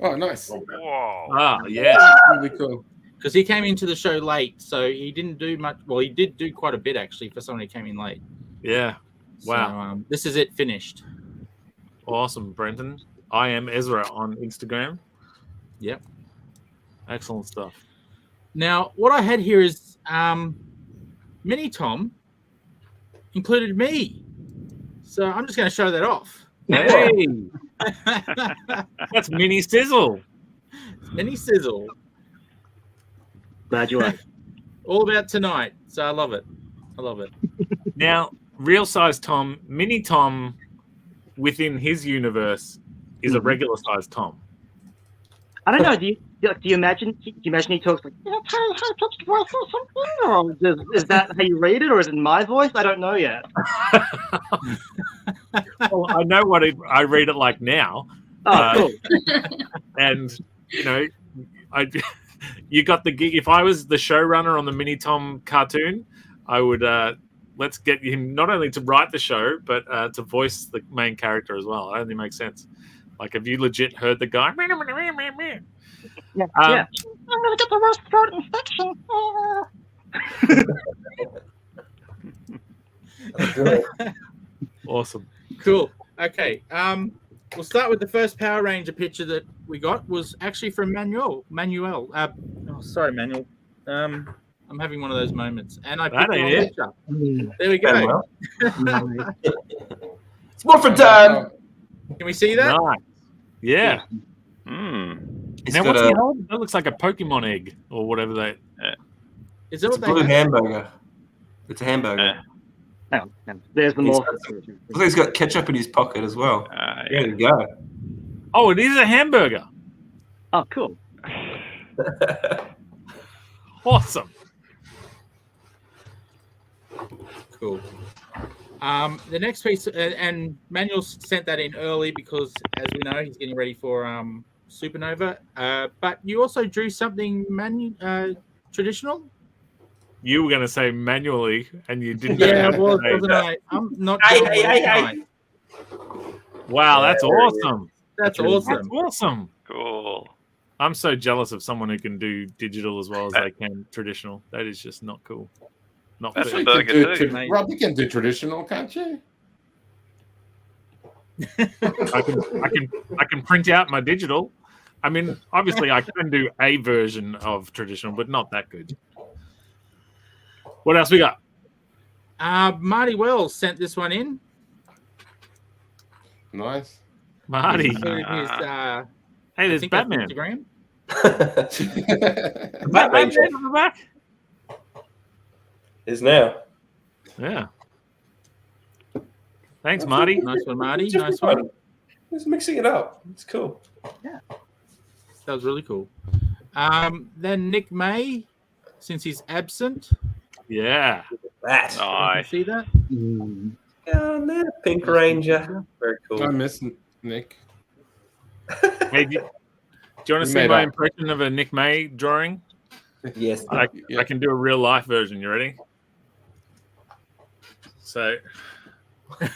Speaker 1: Oh, nice.
Speaker 2: Whoa. Yeah.
Speaker 1: Really cool.
Speaker 6: Because he came into the show late, so he didn't do much. Well, he did do quite a bit, actually, for someone who came in late.
Speaker 2: Yeah. Wow.
Speaker 6: So, this is it finished.
Speaker 2: Awesome, Brenton. I am Ezra on Instagram.
Speaker 6: Yep.
Speaker 2: Excellent stuff.
Speaker 6: Now, what I had here is Mini Tom included me. So I'm just going to show that off.
Speaker 2: Hey. That's Mini Sizzle.
Speaker 6: Mini Sizzle.
Speaker 8: Glad you are.
Speaker 6: All about tonight. So I love it.
Speaker 2: Now, real size Tom, Mini Tom within his universe is a regular size Tom.
Speaker 8: I don't know. Do you imagine he talks like, or is that how you read it, or is it my voice? I don't know yet.
Speaker 2: Well, I know what I read it like now.
Speaker 8: Oh, cool.
Speaker 2: And you got the gig. If I was the showrunner on the Mini Tom cartoon, I would let's get him not only to write the show, but to voice the main character as well. It only makes sense. Like, have you legit heard the guy?
Speaker 8: Yeah. I'm gonna get the respiratory infection.
Speaker 2: Awesome.
Speaker 6: Cool. Okay. We'll start with the first Power Ranger picture that we got was actually from Manuel. Sorry, Manuel. I'm having one of those moments, and I put the wrong picture. There we go.
Speaker 7: It's Morphin time.
Speaker 6: Can we see that?
Speaker 2: Nice. Yeah.
Speaker 12: Hmm.
Speaker 2: Now, what's he holding? That looks like a Pokemon egg or whatever they.
Speaker 6: Is that
Speaker 7: It's
Speaker 6: what
Speaker 7: a
Speaker 6: they
Speaker 7: blue
Speaker 6: have?
Speaker 7: hamburger. It's a hamburger.
Speaker 8: Oh, there's the more.
Speaker 7: He's got ketchup in his pocket as well. There you go.
Speaker 2: Oh, it is a hamburger.
Speaker 8: Oh, cool.
Speaker 2: Awesome.
Speaker 6: Cool. The next piece, and Manuel sent that in early because, as we know, he's getting ready for Supernova. But you also drew something traditional.
Speaker 2: You were going to say manually, and you didn't.
Speaker 6: Yeah, wasn't I? I'm not.
Speaker 7: Hey.
Speaker 2: Wow, that's awesome.
Speaker 6: That's awesome.
Speaker 2: That's awesome.
Speaker 12: Cool.
Speaker 2: I'm so jealous of someone who can do digital as well as they can traditional. That is just not cool. Not
Speaker 12: That's
Speaker 2: fair.
Speaker 12: a burger too.
Speaker 1: Rob, you can do traditional, can't you?
Speaker 2: I can print out my digital. I mean, obviously, I can do a version of traditional, but not that good. What else we got?
Speaker 6: Marty Wells sent this one in.
Speaker 1: Nice.
Speaker 2: Marty.
Speaker 6: Hey,
Speaker 2: there's Batman.
Speaker 6: Instagram.
Speaker 2: Batman on the back.
Speaker 7: Is now.
Speaker 2: Yeah. Thanks, Marty.
Speaker 6: Nice one, Marty. Nice one.
Speaker 7: He's mixing it up. It's cool.
Speaker 6: Yeah. That was really cool. Then Nick May, since he's absent.
Speaker 2: Yeah.
Speaker 7: That.
Speaker 12: Nice.
Speaker 6: See that?
Speaker 7: Oh, there, Pink Ranger. Very cool.
Speaker 1: I miss Nick.
Speaker 2: Hey, do you want to see my impression of a Nick May drawing?
Speaker 7: Yes.
Speaker 2: I can do a real life version. You ready? So.
Speaker 7: Wow.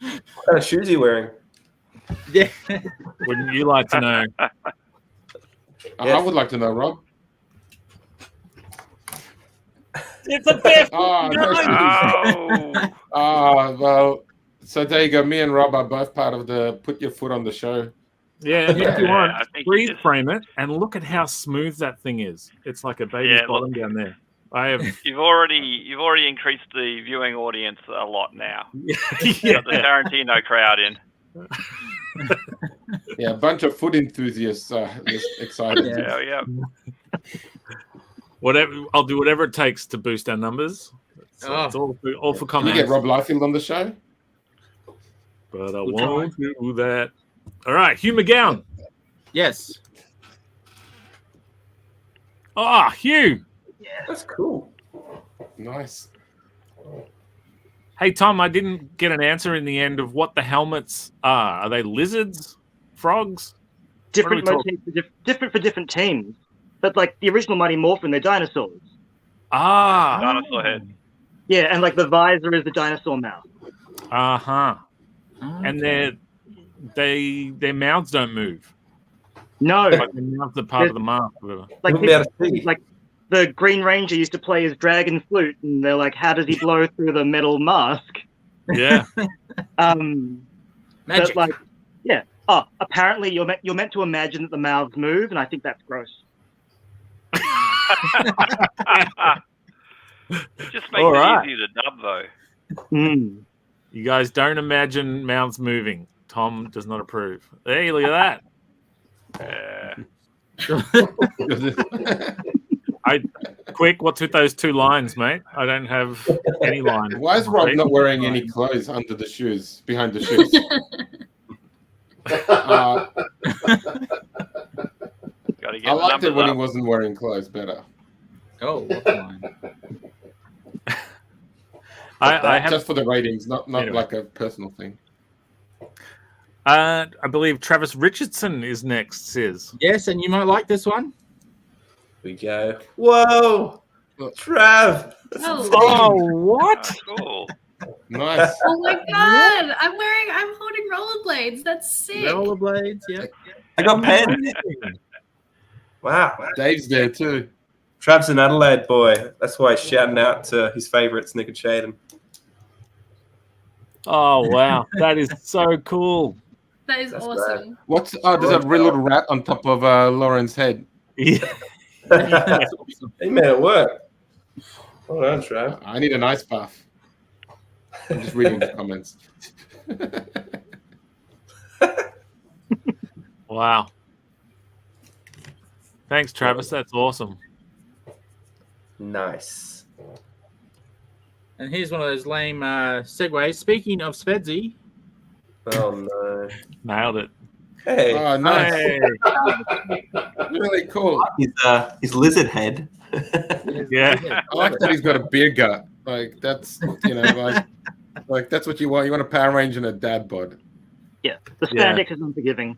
Speaker 7: What kind of shoes are you wearing?
Speaker 6: Yeah.
Speaker 2: Wouldn't you like to know?
Speaker 1: I would like to know, Rob.
Speaker 2: It's a bear.
Speaker 1: Well, so there you go. Me and Rob are both part of the Put Your Foot on the Show.
Speaker 2: Yeah, and if you want, freeze frame it and look at how smooth that thing is. It's like a baby's bottom down there.
Speaker 12: You've already increased the viewing audience a lot now.
Speaker 2: Yeah.
Speaker 12: Got the Tarantino crowd in.
Speaker 1: Yeah, a bunch of foot enthusiasts are just excited.
Speaker 12: Yeah.
Speaker 2: Whatever, I'll do whatever it takes to boost our numbers. So it's all for
Speaker 1: Can we
Speaker 2: ComX.
Speaker 1: get Rob Liefeld on the show?
Speaker 2: But I won't do that. All right, Hugh McGowan.
Speaker 6: Yes.
Speaker 2: Hugh.
Speaker 7: That's cool.
Speaker 1: Nice.
Speaker 2: Hey, Tom, I didn't get an answer in the end of what the helmets are. Are they lizards? Frogs?
Speaker 8: Different motifs, different for different teams. But like the original Mighty Morphin, they're dinosaurs.
Speaker 12: Dinosaur head.
Speaker 8: Yeah, and like the visor is the dinosaur mouth.
Speaker 2: Uh-huh. And their mouths don't move.
Speaker 8: No.
Speaker 2: Like their mouths are part of the mask.
Speaker 8: Like the Green Ranger used to play his dragon flute, and they're like, how does he blow through the metal mask?
Speaker 2: Yeah.
Speaker 6: Magic.
Speaker 8: But like, yeah. Apparently you're meant to imagine that the mouths move, and I think that's gross.
Speaker 12: It just makes it easy to dub, though.
Speaker 2: You guys don't imagine mouths moving. Tom does not approve. Hey, look at that. Quick, what's with those two lines, mate? I don't have any line.
Speaker 1: Why is Rob not wearing any clothes under the shoes, behind the shoes? I liked it when he wasn't wearing clothes better.
Speaker 6: Oh, what line?
Speaker 2: I have,
Speaker 1: just for the ratings, not
Speaker 2: anyway.
Speaker 1: like a personal thing.
Speaker 2: I believe Travis Richardson is next, Sis.
Speaker 6: Yes, and you might like this one.
Speaker 7: We go. Whoa, Trav.
Speaker 2: Oh, what?
Speaker 12: Cool.
Speaker 1: Nice.
Speaker 9: Oh my god! I'm holding rollerblades. That's sick.
Speaker 6: Rollerblades, yeah.
Speaker 7: I got pen. Wow.
Speaker 1: Dave's there too.
Speaker 7: Trav's an Adelaide boy. That's why he's shouting out to his favourites, Nick and Shaden.
Speaker 2: Oh wow, that is so cool.
Speaker 9: That is awesome.
Speaker 1: What's there's a real little rat on top of Lauren's head.
Speaker 2: Yeah.
Speaker 7: He made it work. Hold on, Trav.
Speaker 1: I need an ice bath. I'm just reading the comments.
Speaker 2: Wow. Thanks, Travis. That's awesome.
Speaker 7: Nice.
Speaker 6: And here's one of those lame segues. Speaking of Svedsy.
Speaker 7: Oh no.
Speaker 2: Nailed it.
Speaker 7: Hey.
Speaker 1: Oh, nice.
Speaker 2: Hey.
Speaker 1: Really cool.
Speaker 7: His lizard head.
Speaker 2: Yeah.
Speaker 1: I like that he's got a beer gut. Like that's like that's what you want. You want a Power Ranger and a dad bod.
Speaker 8: Yeah, the spandex is unforgiving.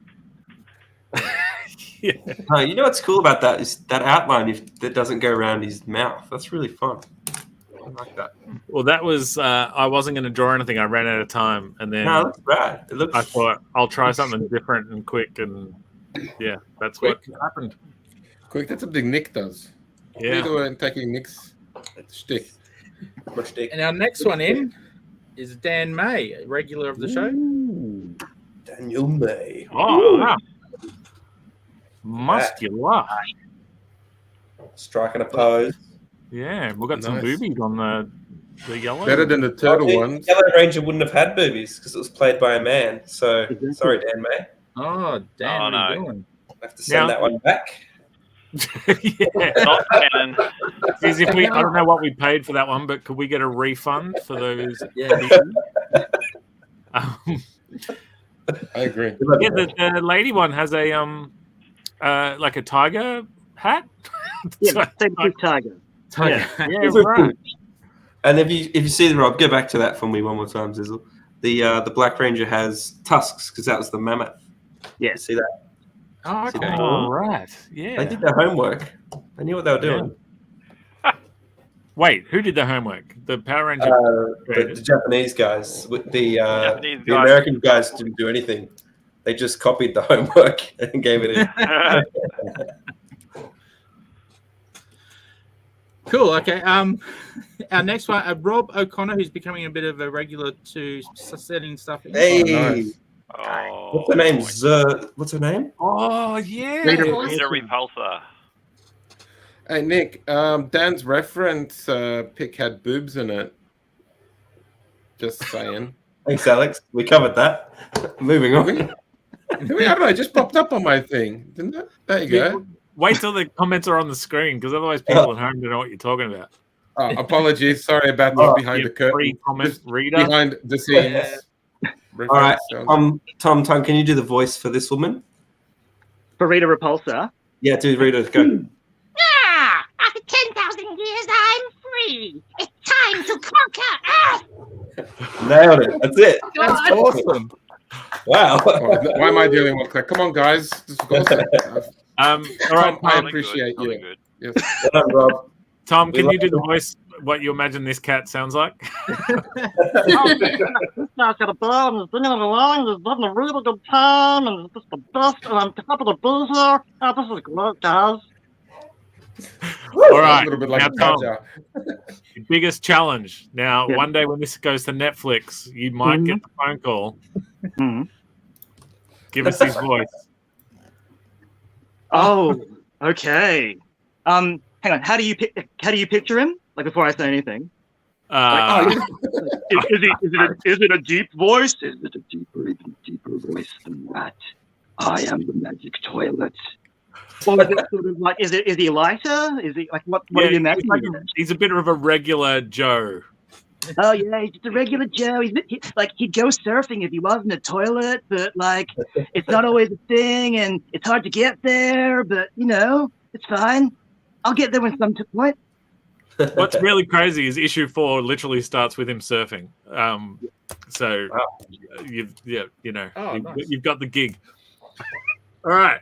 Speaker 2: Yeah.
Speaker 7: Oh, you know what's cool about that is that outline that doesn't go around his mouth. That's really fun. I like that.
Speaker 2: Well, that was I wasn't going to draw anything. I ran out of time, and then
Speaker 7: No, that's rad. It looks.
Speaker 2: I thought I'll try something different and quick, and yeah, that's what happened.
Speaker 1: Quick, that's something Nick does.
Speaker 2: Yeah.
Speaker 1: We're taking Nick's shtick.
Speaker 6: And our next one in is Dan May, a regular of the show.
Speaker 7: Ooh, Daniel May.
Speaker 2: Oh, wow. Muscular.
Speaker 7: Striking a pose.
Speaker 2: Yeah, we've got some
Speaker 1: Nice.
Speaker 2: boobies on the yellow.
Speaker 1: Better than the turtle
Speaker 7: The
Speaker 1: ones.
Speaker 7: Yellow Ranger wouldn't have had boobies because it was played by a man. So sorry, Dan May.
Speaker 6: Oh, Dan,
Speaker 12: Oh,
Speaker 6: what are you
Speaker 12: no.
Speaker 6: doing?
Speaker 7: I have to send that one back.
Speaker 2: Yeah.
Speaker 12: Not canon.
Speaker 2: Is if we, I don't know what we paid for that one, but could we get a refund for those?
Speaker 6: Yeah.
Speaker 2: Um,
Speaker 1: I agree.
Speaker 2: yeah, the lady one has a like a tiger hat.
Speaker 8: Yeah, same with tiger.
Speaker 2: Yeah, yeah, right.
Speaker 7: And if you see the Rob, go back to that for me one more time, Zizzle. The Black Ranger has tusks because that was the mammoth.
Speaker 8: Yeah.
Speaker 7: See that?
Speaker 6: Oh,
Speaker 7: See
Speaker 6: okay.
Speaker 7: that?
Speaker 2: Oh, right. Yeah.
Speaker 7: They did their homework. They knew what they were doing.
Speaker 2: Wait, who did the homework? The Power Ranger.
Speaker 7: The Japanese guys. With the
Speaker 12: Japanese
Speaker 7: the
Speaker 12: guys.
Speaker 7: American guys didn't do anything. They just copied the homework and gave it in.
Speaker 6: Cool. Okay. Our next one, Rob O'Connor, who's becoming a bit of a regular to setting stuff in.
Speaker 7: Hey,
Speaker 1: nice.
Speaker 12: Oh,
Speaker 7: what's her name? What's her name?
Speaker 2: Oh, yeah.
Speaker 9: Rita
Speaker 12: Rita Repulsa.
Speaker 1: Hey Nick, Dan's reference pic had boobs in it. Just saying.
Speaker 7: Thanks, Alex. We covered that. Moving on.
Speaker 1: I don't know. It just popped up on my thing, didn't it? There you go.
Speaker 2: Wait till the comments are on the screen, because otherwise people at home don't know what you're talking about.
Speaker 1: Oh, apologies. Sorry about that behind the curtain.
Speaker 2: Pre-comment
Speaker 1: Just
Speaker 2: reader.
Speaker 1: behind the scenes.
Speaker 7: All right, Tom, can you do the voice for this woman?
Speaker 8: For Rita Repulsa.
Speaker 7: Yeah, do Rita. Go.
Speaker 13: Ah, after 10,000 years, I'm free. It's time to conquer Earth.
Speaker 7: Nailed it. That's it.
Speaker 6: That's awesome.
Speaker 7: Wow.
Speaker 1: Why am I the only one? Come on, guys. This is awesome.
Speaker 2: All right,
Speaker 1: I
Speaker 2: Tom,
Speaker 1: appreciate you.
Speaker 12: Good.
Speaker 1: Yes.
Speaker 7: Well done, Rob.
Speaker 2: Tom,
Speaker 7: We
Speaker 2: can
Speaker 7: love
Speaker 2: you do the
Speaker 7: it.
Speaker 2: voice, what you imagine this cat sounds like?
Speaker 8: This guy's got a bar and he's bringing it along. He's having a really good time and it's just the best. And I'm top of the boozer. Oh, this is great, guys.
Speaker 2: All right,
Speaker 1: A little bit like
Speaker 2: now,
Speaker 1: a
Speaker 2: Tom,
Speaker 1: Jar.
Speaker 2: your biggest challenge. Now,
Speaker 8: Yeah.
Speaker 2: one day when this goes to Netflix, you might get the phone call.
Speaker 8: Mhm.
Speaker 2: Give us his voice.
Speaker 8: Oh, okay. Hang on. How do you picture him? Like before I say anything. Is it a deep voice? Is it a deeper, even deeper voice than that? I am the magic toilet. Or is it sort of like is he lighter? Is he like what are you imagining?
Speaker 2: He's a bit of a regular Joe.
Speaker 8: Oh yeah, he's just a regular Joe. He'd go surfing if he wasn't a toilet, but like it's not always a thing, and it's hard to get there. But you know, it's fine. I'll get there when some point.
Speaker 2: What's really crazy is issue 4 literally starts with him surfing. So
Speaker 6: Oh, nice.
Speaker 2: you've got the gig. All right,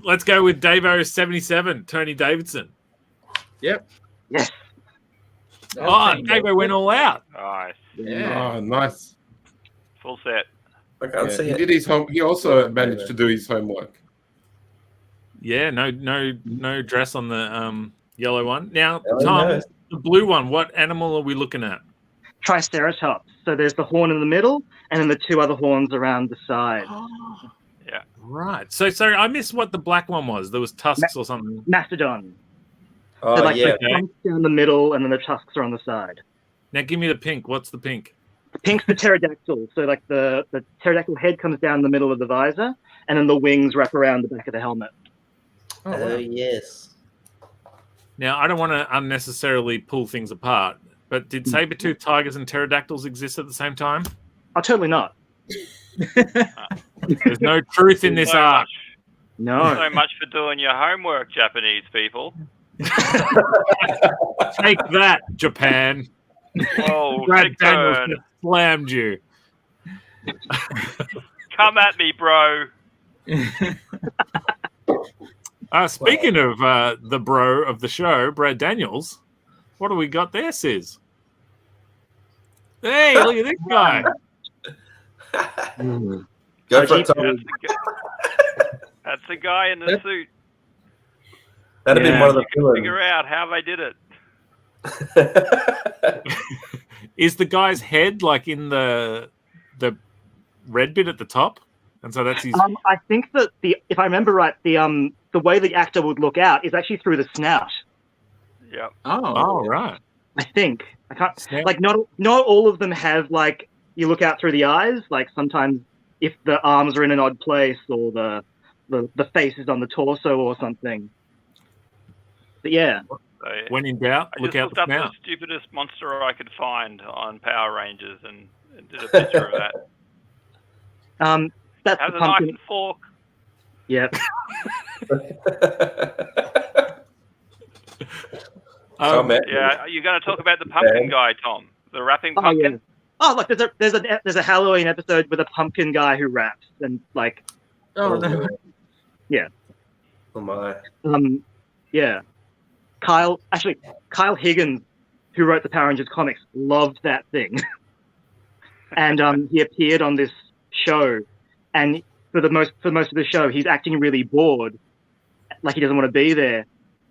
Speaker 2: let's go with Davo77, Tony Davidson.
Speaker 6: Yep.
Speaker 8: Yes.
Speaker 2: Oh, Davo went all out.
Speaker 12: Nice.
Speaker 6: Yeah.
Speaker 1: Oh, nice.
Speaker 12: Full set.
Speaker 7: I can't
Speaker 1: Yeah,
Speaker 7: see
Speaker 1: he
Speaker 7: it.
Speaker 1: did his home. He also managed to do his homework.
Speaker 2: Yeah, no dress on the yellow one. Now,
Speaker 7: Oh,
Speaker 2: Tom,
Speaker 7: no.
Speaker 2: the blue one, what animal are we looking at?
Speaker 8: Triceratops. So there's the horn in the middle, and then the two other horns around the side.
Speaker 12: Yeah.
Speaker 2: Right. So I missed what the black one was. There was tusks or something.
Speaker 8: Mastodon.
Speaker 7: Oh,
Speaker 8: They're like
Speaker 7: yeah.
Speaker 8: the trunks down the middle, and then the tusks are on the side.
Speaker 2: Now give me the pink. What's the pink?
Speaker 8: The pink's the pterodactyl. So like the pterodactyl head comes down the middle of the visor, and then the wings wrap around the back of the helmet.
Speaker 7: Oh, yes.
Speaker 2: Now I don't want to unnecessarily pull things apart, but did saber-toothed tigers and pterodactyls exist at the same time?
Speaker 8: Oh, totally not.
Speaker 2: There's no truth in this art.
Speaker 8: No.
Speaker 12: So much for doing your homework, Japanese people.
Speaker 2: Take that, Japan.
Speaker 12: Whoa,
Speaker 2: Brad
Speaker 12: big
Speaker 2: Daniels
Speaker 12: turn.
Speaker 2: just slammed you.
Speaker 12: Come at me, bro.
Speaker 2: Speaking of the bro of the show, Brad Daniels, what do we got there, Sis? Hey, look at this guy.
Speaker 7: Go for it, Tom.
Speaker 12: That's the guy in the suit.
Speaker 7: That'd have been one of the
Speaker 12: You can
Speaker 7: villains.
Speaker 12: figure out how they did it.
Speaker 2: Is the guy's head like in the red bit at the top? And so that's his.
Speaker 8: I think that if I remember right, the way the actor would look out is actually through the snout.
Speaker 12: Yep.
Speaker 2: Oh, right.
Speaker 8: I think I can't like not all of them have like you look out through the eyes. Like sometimes if the arms are in an odd place or the face is on the torso or something. But yeah.
Speaker 12: So,
Speaker 2: when in doubt,
Speaker 12: I
Speaker 2: look
Speaker 12: just
Speaker 2: out
Speaker 12: looked
Speaker 2: the
Speaker 12: up
Speaker 2: snout.
Speaker 12: the stupidest monster I could find on Power Rangers and did a picture of that.
Speaker 8: That's
Speaker 12: Has
Speaker 8: the
Speaker 12: a knife
Speaker 8: pumpkin.
Speaker 12: and fork.
Speaker 8: Yeah.
Speaker 12: Yeah, you're going to talk about the pumpkin guy, Tom. The rapping pumpkin.
Speaker 8: Yeah. Oh, look, there's a Halloween episode with a pumpkin guy who raps and like.
Speaker 6: Oh no.
Speaker 8: Yeah.
Speaker 7: Oh my.
Speaker 8: Yeah. Kyle Higgins, who wrote the Power Rangers comics, loved that thing. And he appeared on this show, and for most of the show, he's acting really bored, like he doesn't want to be there,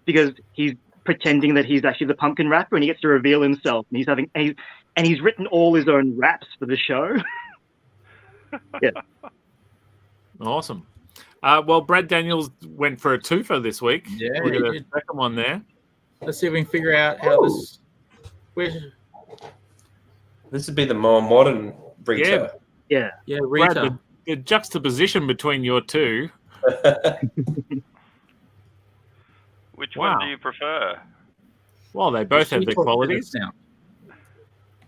Speaker 8: because he's pretending that he's actually the pumpkin rapper, and he gets to reveal himself, and he's written all his own raps for the show. Yeah.
Speaker 2: Awesome. Well, Brad Daniels went for a twofer this week.
Speaker 6: Yeah,
Speaker 2: We're
Speaker 6: he
Speaker 2: going to
Speaker 6: did.
Speaker 2: second one there.
Speaker 6: Let's see if we can figure out how this.
Speaker 7: This would be the more modern Rita.
Speaker 8: Yeah.
Speaker 6: Yeah,
Speaker 2: Brad,
Speaker 6: Rita.
Speaker 2: the juxtaposition between your two.
Speaker 12: Which
Speaker 2: Wow.
Speaker 12: one do you prefer?
Speaker 2: Well, they both have
Speaker 6: She
Speaker 2: their
Speaker 6: talked to the
Speaker 2: qualities.
Speaker 6: snout.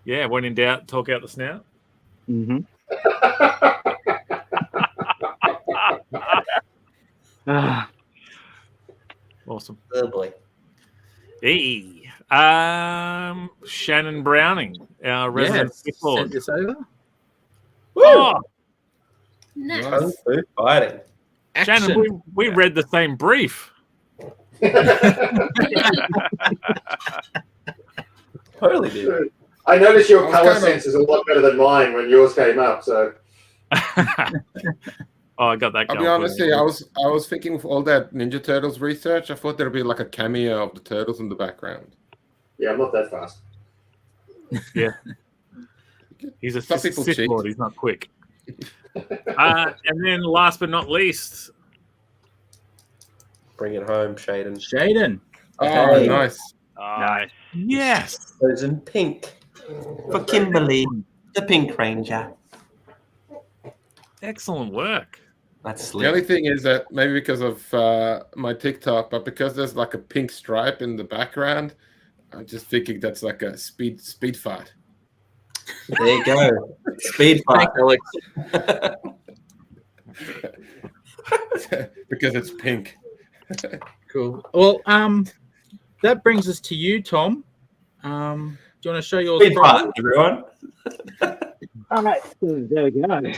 Speaker 2: Yeah, when in doubt, talk out the snout.
Speaker 8: Mm-hmm.
Speaker 2: Awesome.
Speaker 7: Oh boy.
Speaker 2: Hey, Shannon Browning, our resident Sith Lord.
Speaker 6: Send this over.
Speaker 2: Oh,
Speaker 9: Nice.
Speaker 7: Kung Fu fighting.
Speaker 2: Shannon,
Speaker 6: Action.
Speaker 2: we read the same brief.
Speaker 7: Totally did.
Speaker 10: I noticed your
Speaker 1: I was
Speaker 10: color
Speaker 1: kind of-
Speaker 10: sense is a lot better than mine when yours came up. So
Speaker 2: Oh, I got that
Speaker 1: I'll
Speaker 2: going.
Speaker 1: be honest here. I was thinking of all that Ninja Turtles research. I thought there'd be like a cameo of the turtles in the background.
Speaker 10: yeah, I'm not that fast.
Speaker 2: Yeah. He's a
Speaker 1: Some people
Speaker 2: Sith
Speaker 1: cheat.
Speaker 2: Lord. He's not quick. And then last but not least,
Speaker 7: Bring it home, Shaden.
Speaker 6: Shaden.
Speaker 1: Oh,
Speaker 7: Hey.
Speaker 1: nice.
Speaker 12: Nice.
Speaker 2: yes.
Speaker 7: Those in pink. For Kimberly, the Pink Ranger.
Speaker 2: Excellent work.
Speaker 7: That's
Speaker 1: The only
Speaker 7: slick.
Speaker 1: thing is that maybe because of my TikTok, but because there's like a pink stripe in the background, I'm just thinking that's like a speed fight.
Speaker 7: There you go. Speed fight.
Speaker 6: Alex.
Speaker 1: Because it's pink.
Speaker 6: Cool. Well, that brings us to you, Tom. Do you want to show your
Speaker 7: Speed fight, everyone.
Speaker 8: All right, so there we go.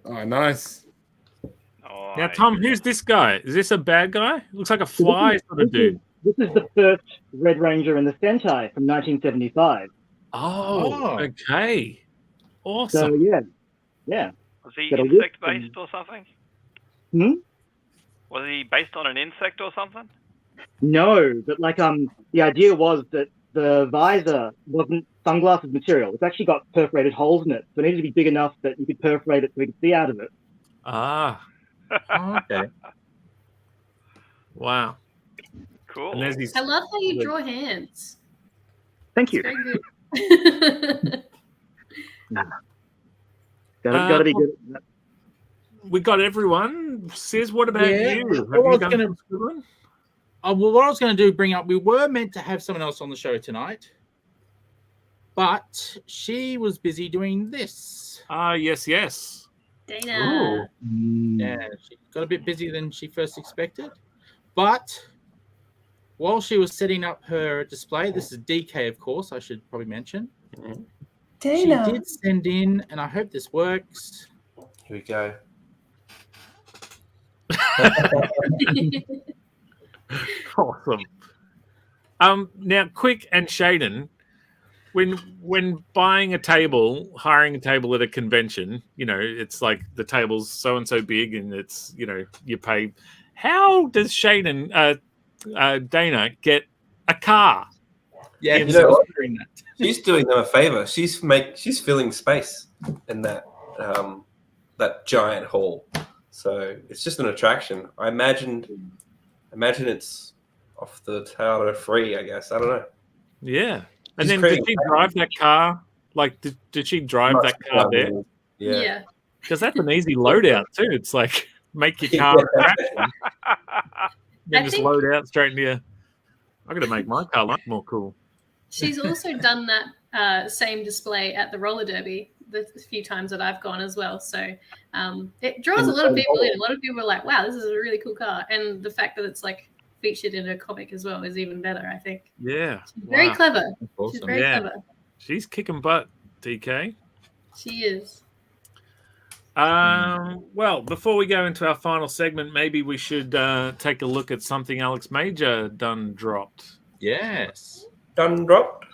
Speaker 1: Oh, nice.
Speaker 2: Now, Tom, who's this guy? Is this a bad guy? Looks like a fly sort of dude.
Speaker 8: This is the first Red Ranger in the Sentai from 1975.
Speaker 2: Oh, okay. Awesome.
Speaker 8: So, yeah.
Speaker 12: Was he
Speaker 8: Got a
Speaker 12: insect
Speaker 8: whip
Speaker 12: based or something?
Speaker 8: Hmm?
Speaker 12: Was he based on an insect or something?
Speaker 8: No, but like the idea was that the visor wasn't sunglasses material. It's actually got perforated holes in it. So it needed to be big enough that you could perforate it so you could see out of it.
Speaker 2: Ah.
Speaker 6: Okay.
Speaker 2: Wow.
Speaker 12: Cool.
Speaker 2: And there's these...
Speaker 9: I love how you draw hands.
Speaker 8: Thank you.
Speaker 9: It's very good.
Speaker 8: Gotta be good at that.
Speaker 2: We got everyone. Sis, what about you?
Speaker 6: Well, what I was going to do, bring up, we were meant to have someone else on the show tonight, but she was busy doing this.
Speaker 2: Yes.
Speaker 9: Dana.
Speaker 6: Yeah, she got a bit busier than she first expected. But while she was setting up her display, this is DK, of course, I should probably mention.
Speaker 3: Dana.
Speaker 6: She did send in, and I hope this works.
Speaker 7: Here we go.
Speaker 2: Awesome. Now, Quick and Shaden, when buying a table, hiring a table at a convention, it's like the table's so and so big, and it's you pay. How does Shaden, Dana, get a car?
Speaker 6: Yeah,
Speaker 7: she's doing them a favor. She's filling space in that giant hall. So it's just an attraction. I imagine it's off the tower free, I guess. I don't know.
Speaker 2: Yeah. And then did she drive that car? Like, did she drive that car there?
Speaker 9: Yeah.
Speaker 2: Because that's an easy loadout too. It's like make your car attraction. Then just load out straight into your... I'm going to make my car look more cool.
Speaker 9: She's also done that same display at the roller derby the few times that I've gone as well. So it draws a lot of people in. A lot of people are like, wow, this is a really cool car. And the fact that it's like featured in a comic as well is even better, I think.
Speaker 2: Yeah.
Speaker 9: She's very clever.
Speaker 2: Awesome.
Speaker 9: She's very clever.
Speaker 2: She's kicking butt, DK.
Speaker 9: She is.
Speaker 2: Well, before we go into our final segment, maybe we should take a look at something Alex Major done dropped.
Speaker 6: Yes.
Speaker 7: Done dropped?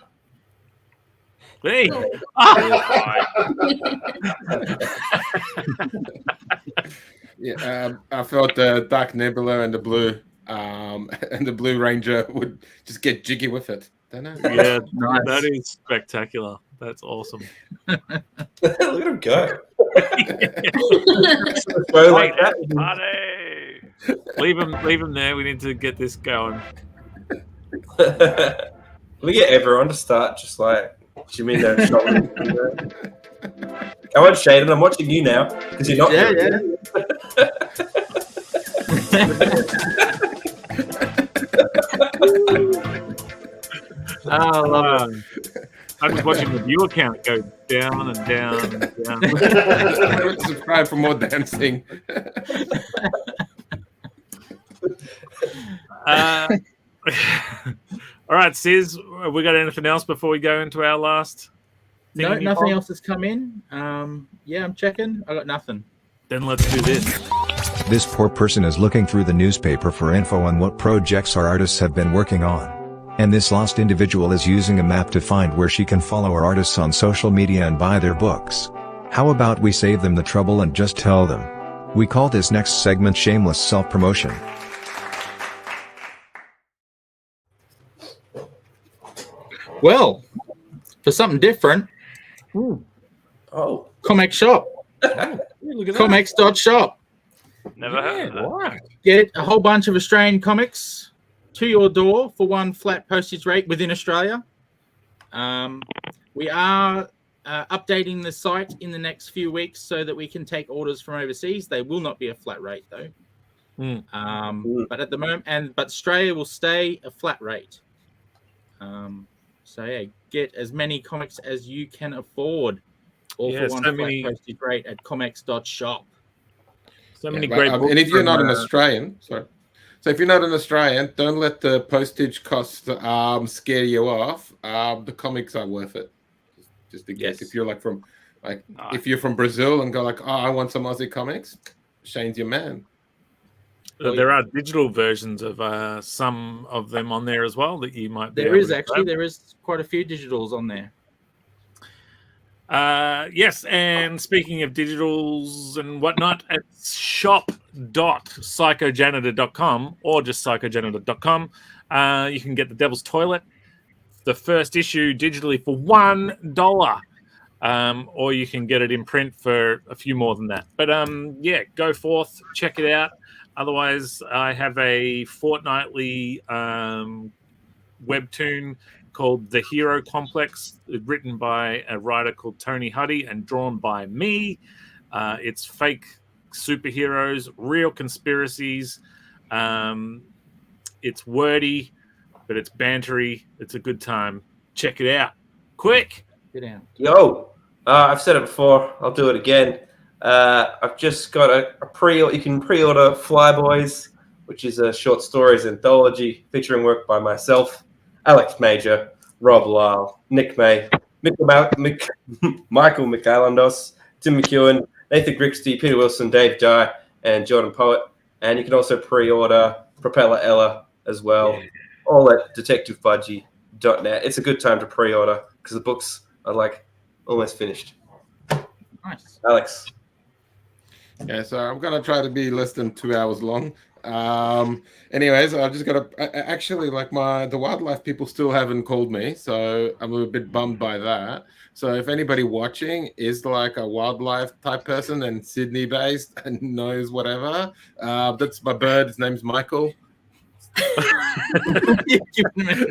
Speaker 2: Hey.
Speaker 1: Yeah, I felt the Dark Nebula and the Blue Ranger would just get jiggy with it. Don't know.
Speaker 2: Yeah,
Speaker 6: Nice.
Speaker 2: That is spectacular. That's awesome.
Speaker 7: Look at him go.
Speaker 2: Leave him there. We need to get this going.
Speaker 7: Can we get everyone to start just like Jimmy there? Come on, Shaden, I'm watching you now because you're not.
Speaker 6: Yeah.
Speaker 2: I'm just watching the viewer count go down and down and down.
Speaker 1: Subscribe for more dancing.
Speaker 2: All right, Sis, we got anything else before we go into our last thing?
Speaker 6: No, nothing else has come in. Yeah, I'm checking. I got nothing.
Speaker 2: Then let's do this.
Speaker 5: This poor person is looking through the newspaper for info on what projects our artists have been working on. And this lost individual is using a map to find where she can follow our artists on social media and buy their books. How about we save them the trouble and just tell them? We call this next segment Shameless Self-Promotion.
Speaker 6: Well, for something different.
Speaker 7: Oh.
Speaker 6: ComX Shop.
Speaker 2: Look at
Speaker 6: ComX.shop.
Speaker 12: Never heard of that.
Speaker 6: Get a whole bunch of Australian comics to your door for one flat postage rate within Australia. We are updating the site in the next few weeks so that we can take orders from overseas. They will not be a flat rate though. But at the moment, but Australia will stay a flat rate. So yeah, get as many comics as you can afford, all for one flat postage rate at ComX.shop.
Speaker 2: So many great books.
Speaker 1: And if you're not an Australian, so if you're not an Australian, don't let the postage cost scare you off. The comics are worth it. Just in case if you're if you're from Brazil and go like, oh, I want some Aussie comics, Shane's your man.
Speaker 2: there are digital versions of some of them on there as well that you might be.
Speaker 6: There is quite a few digitals on there.
Speaker 2: Yes, and speaking of digitals and whatnot, it's shop.psychojanitor.com or just psychojanitor.com. You can get The Devil's Toilet, the first issue, digitally for $1. Or you can get it in print for a few more than that. But yeah, go forth, check it out. Otherwise, I have a fortnightly webtoon called The Hero Complex, written by a writer called Tony Huddy and drawn by me. It's fake superheroes, real conspiracies. It's wordy, but it's bantery. It's a good time. Check it out. Quick.
Speaker 6: Get down.
Speaker 7: Yo, I've said it before. I'll do it again. I've just got a you can pre-order Flyboys, which is a short stories anthology featuring work by myself, Alex Major, Rob Lyle, Nick May, Michael McAlandos, Tim McEwen, Nathan Grixty, Peter Wilson, Dave Dye, and Jordan Poet. And you can also pre-order Propeller Ella as well, all at detectivebudgie.net. It's a good time to pre-order because the books are like almost finished.
Speaker 6: Nice.
Speaker 7: Alex.
Speaker 1: Yeah, so I'm gonna try to be less than 2 hours long. Anyways, I've just got to actually like the wildlife people still haven't called me, so I'm a bit bummed by that. So if anybody watching is like a wildlife type person and Sydney based and knows whatever, that's my bird. His name's Michael.
Speaker 6: You've given him a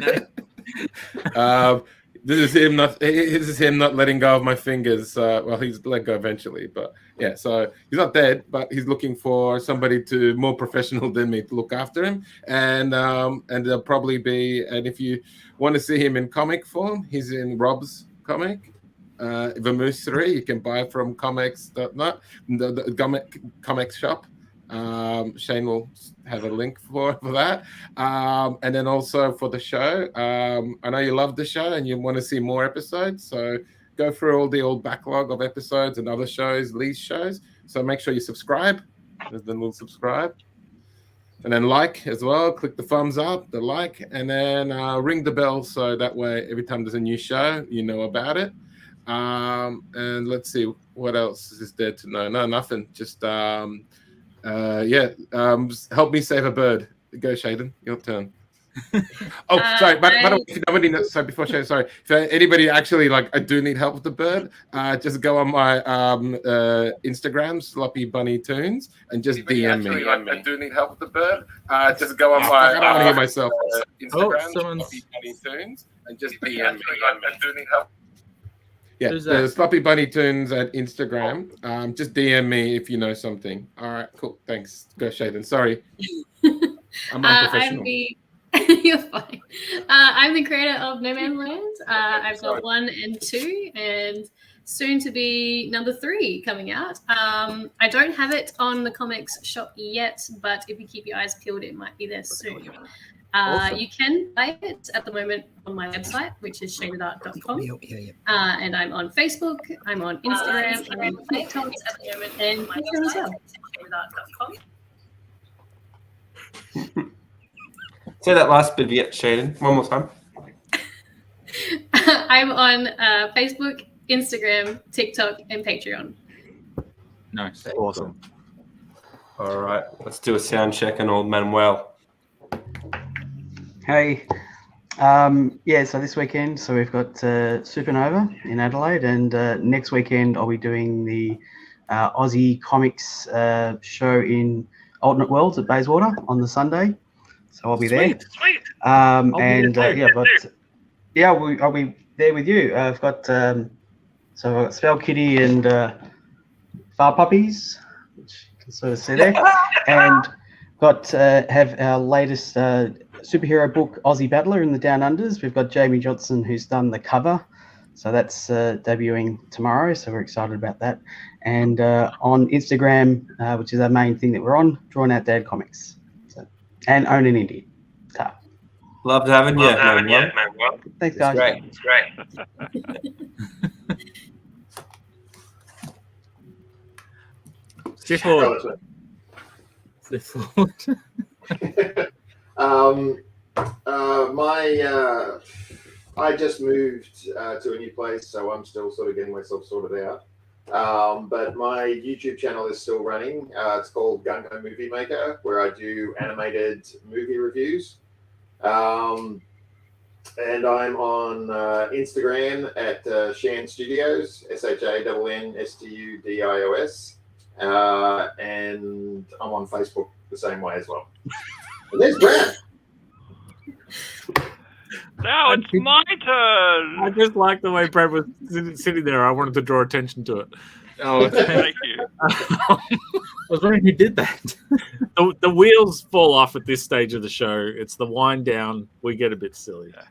Speaker 6: name.
Speaker 1: This is him not letting go of my fingers. Well, he's let go eventually, but yeah. So he's not dead, but he's looking for somebody more professional than me to look after him. And there'll probably be. And if you want to see him in comic form, he's in Rob's comic, Vermouth 3. You can buy from ComX.net, the ComX shop. Shane will have a link for that, and then also for the show. I know you love the show and you want to see more episodes, so go through all the old backlog of episodes and other shows, Lee's shows. So make sure you subscribe. Then we'll subscribe, and then like as well. Click the thumbs up, the like, and then ring the bell so that way every time there's a new show, you know about it. And let's see what else is there to know. No, nothing. Just help me save a bird. Go, Shaden, your turn. Oh, sorry. By the way, if nobody knows, sorry, before Shaden, sorry. If anybody actually I do need help with the bird, just go on my Instagram, Sloppy Bunny Tunes, and just DM me. I do need help with the bird. Just go on my. I don't want to hear myself. Instagram, Sloppy Bunny Tunes, and just DM me. I do need help. Yeah, the Sloppy Bunny Tunes at Instagram. Just DM me if you know something. All right, cool. Thanks. Go, Shaden. Sorry. I'm unprofessional.
Speaker 9: You're fine. I'm the creator of No Man Land. I've got 1 and 2, and soon to be number 3 coming out. I don't have it on the ComX shop yet, but if you keep your eyes peeled, it might be there soon. Awesome. You can buy it at the moment on my website, which is shadedart.com. And I'm on Facebook, I'm on Instagram, I'm on TikTok at the moment, and Twitter as well. Shadedart.com.
Speaker 7: Say that last bit yet, Shaden. One more time.
Speaker 9: I'm on Facebook, Instagram, TikTok, and Patreon.
Speaker 6: Nice.
Speaker 7: Awesome. All right. Let's do a sound check on old Manuel.
Speaker 11: Hey. So this weekend, we've got Supernova in Adelaide, and next weekend I'll be doing the Aussie Comics show in Alternate Worlds at Bayswater on the Sunday. So I'll be there.
Speaker 2: Sweet.
Speaker 11: I'll be there with you. I've got I've got Spell Kitty and Far Puppies, which you can sort of see there, and have our latest superhero book, Aussie Battler in the Down Unders. We've got Jamie Johnson, who's done the cover, so that's debuting tomorrow. So we're excited about that. And on Instagram, which is our main thing that we're on, Drawn Out Dad Comics. And own an indie.
Speaker 7: Loved having you.
Speaker 11: Thanks, guys.
Speaker 7: It's great.
Speaker 6: Flip forward.
Speaker 10: I just moved to a new place, so I'm still sort of getting myself sorted out. But my YouTube channel is still running. It's called Gungo Movie Maker, where I do animated movie reviews. And I'm on Instagram at Shan Studios, SHANNSTUDIOS. And I'm on Facebook the same way as well. And there's Brad.
Speaker 12: Now it's my turn.
Speaker 2: I just like the way Brad was sitting there. I wanted to draw attention to it.
Speaker 6: Oh,
Speaker 12: Thank you.
Speaker 6: I was wondering who did that.
Speaker 2: The wheels fall off at this stage of the show. It's the wind down. We get a bit silly.
Speaker 12: Yeah.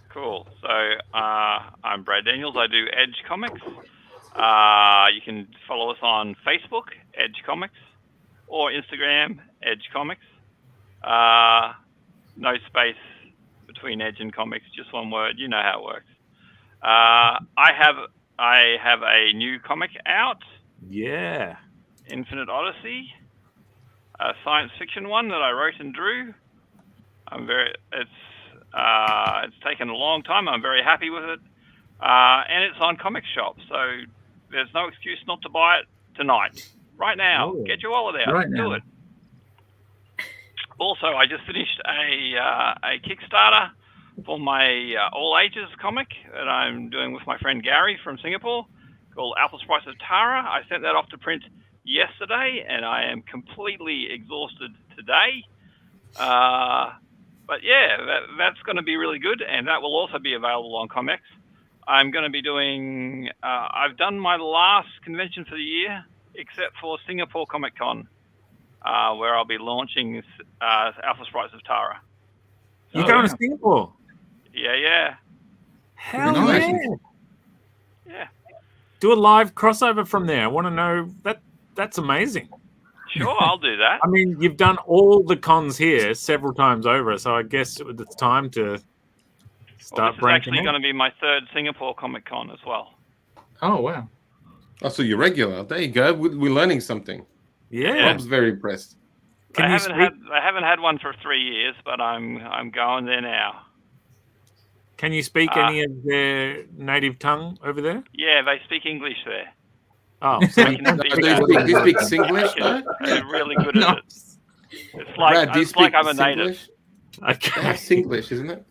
Speaker 12: Cool. So I'm Brad Daniels. I do Edge Comics. You can follow us on Facebook, Edge Comics, or Instagram, Edge Comics. No space between Edge and Comics, just one word. You know how it works. I have a new comic out.
Speaker 2: Yeah.
Speaker 12: Infinite Odyssey, a science fiction one that I wrote and drew. It's taken a long time. I'm very happy with it. And it's on Comic Shop, so there's no excuse not to buy it tonight. Right now.
Speaker 2: Oh.
Speaker 12: Get your wallet out.
Speaker 6: Right
Speaker 12: Do
Speaker 6: now.
Speaker 12: it. Also, I just finished a Kickstarter for my all ages comic that I'm doing with my friend Gary from Singapore called Alpha Sprites of Tara. I sent that off to print yesterday, and I am completely exhausted today. But yeah, that's going to be really good, and that will also be available on ComX. I'm going to be doing... I've done my last convention for the year, except for Singapore Comic Con, where I'll be launching Alpha Sprites of Tara.
Speaker 2: You're going to Singapore?
Speaker 12: Yeah.
Speaker 2: Hell
Speaker 6: Nice.
Speaker 12: Yeah.
Speaker 2: Do a live crossover from there. I want to know that. That's amazing.
Speaker 12: Sure, I'll do that.
Speaker 2: I mean, you've done all the cons here several times over, so I guess it's time to start
Speaker 12: This is
Speaker 2: branching
Speaker 12: actually
Speaker 2: out.
Speaker 12: going to be my third Singapore Comic Con as well.
Speaker 6: Oh, wow.
Speaker 1: Oh, so you're regular. There you go. We're learning something.
Speaker 2: Yeah.
Speaker 1: Rob's very impressed.
Speaker 12: I haven't had one for 3 years, but I'm going there now.
Speaker 2: Can you speak any of their native tongue over there?
Speaker 12: Yeah, they speak English there.
Speaker 2: Oh, so
Speaker 12: I
Speaker 2: you
Speaker 12: can
Speaker 2: can
Speaker 12: speak
Speaker 2: speak
Speaker 12: that.
Speaker 1: Do you speak Singlish, though?
Speaker 12: They're really good at it. It's like,
Speaker 1: Brad, do you
Speaker 12: it's like
Speaker 1: speak
Speaker 12: I'm a native.
Speaker 1: Singlish?
Speaker 2: Okay.
Speaker 1: That's Singlish, isn't it?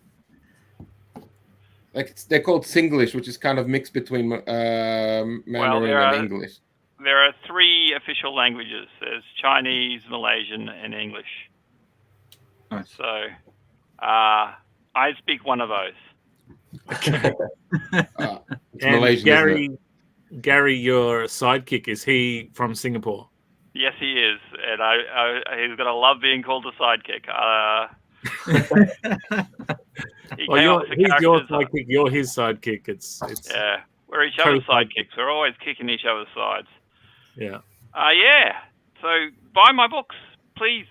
Speaker 1: Like they're called Singlish, which is kind of mixed between Mandarin and English.
Speaker 12: There are 3 official languages. There's Chinese, Malaysian, and English.
Speaker 6: Nice.
Speaker 12: So I speak one of those.
Speaker 1: It's
Speaker 2: And
Speaker 1: Malaysian, isn't it?
Speaker 2: Gary, your sidekick, is he from Singapore?
Speaker 12: Yes, he is, and he's gonna love being called a sidekick.
Speaker 2: Well, he's your sidekick. You're his sidekick. It's
Speaker 12: Yeah, we're each other's sidekicks. We're always kicking each other's sides.
Speaker 2: Yeah.
Speaker 12: Yeah. So buy my books, please.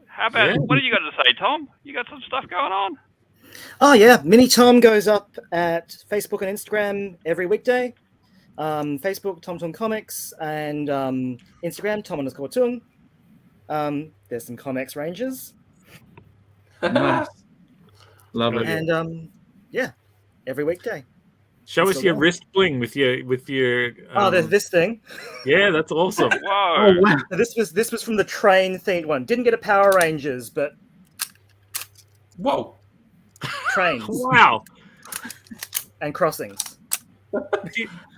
Speaker 12: How about
Speaker 2: Yeah.
Speaker 12: what do you got to say, Tom? You got some stuff going on?
Speaker 3: Oh yeah, Mini Tom goes up at Facebook and Instagram every weekday. Facebook Tung Comics and Instagram Tom_Tung. There's some ComX ranges.
Speaker 6: Nice. Love it.
Speaker 3: And yeah, every weekday.
Speaker 2: Show us
Speaker 3: So
Speaker 2: your
Speaker 3: long.
Speaker 2: wrist bling with your.
Speaker 3: There's this thing.
Speaker 2: Yeah, that's awesome.
Speaker 12: Whoa!
Speaker 6: Oh, wow.
Speaker 3: This was from the train themed one. Didn't get a Power Rangers, but
Speaker 1: Whoa.
Speaker 3: trains
Speaker 2: Wow.
Speaker 3: and crossings.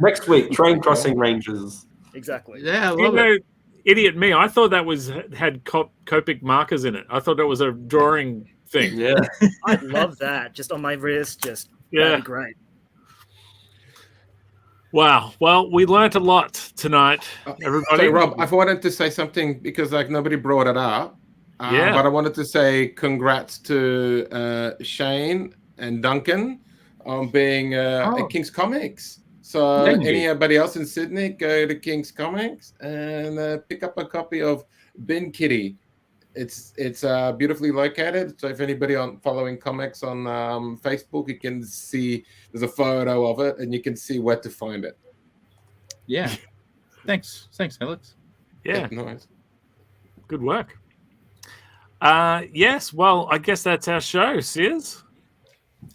Speaker 7: Next week, train crossing ranges.
Speaker 3: Exactly.
Speaker 6: Yeah, I
Speaker 2: You
Speaker 6: love
Speaker 2: know,
Speaker 6: it.
Speaker 2: idiot me. I thought that had Copic markers in it. I thought that was a drawing thing.
Speaker 7: Yeah.
Speaker 3: I'd love that. Just on my wrist. Just
Speaker 2: Yeah.
Speaker 3: that'd be great.
Speaker 2: Wow. Well, we learnt a lot tonight, everybody.
Speaker 1: So, Rob, I wanted to say something because nobody brought it up.
Speaker 2: Yeah.
Speaker 1: But I wanted to say congrats to Shane and Duncan on being at King's Comics. So
Speaker 6: Thank you.
Speaker 1: anybody else in Sydney, go to King's Comics and pick up a copy of Bin Kitty. It's beautifully located. So if anybody following comics on Facebook, you can see there's a photo of it and you can see where to find it.
Speaker 6: Yeah. Thanks, Alex.
Speaker 2: Yeah.
Speaker 1: Nice.
Speaker 2: Good work. Yes. Well, I guess that's our show, Sears.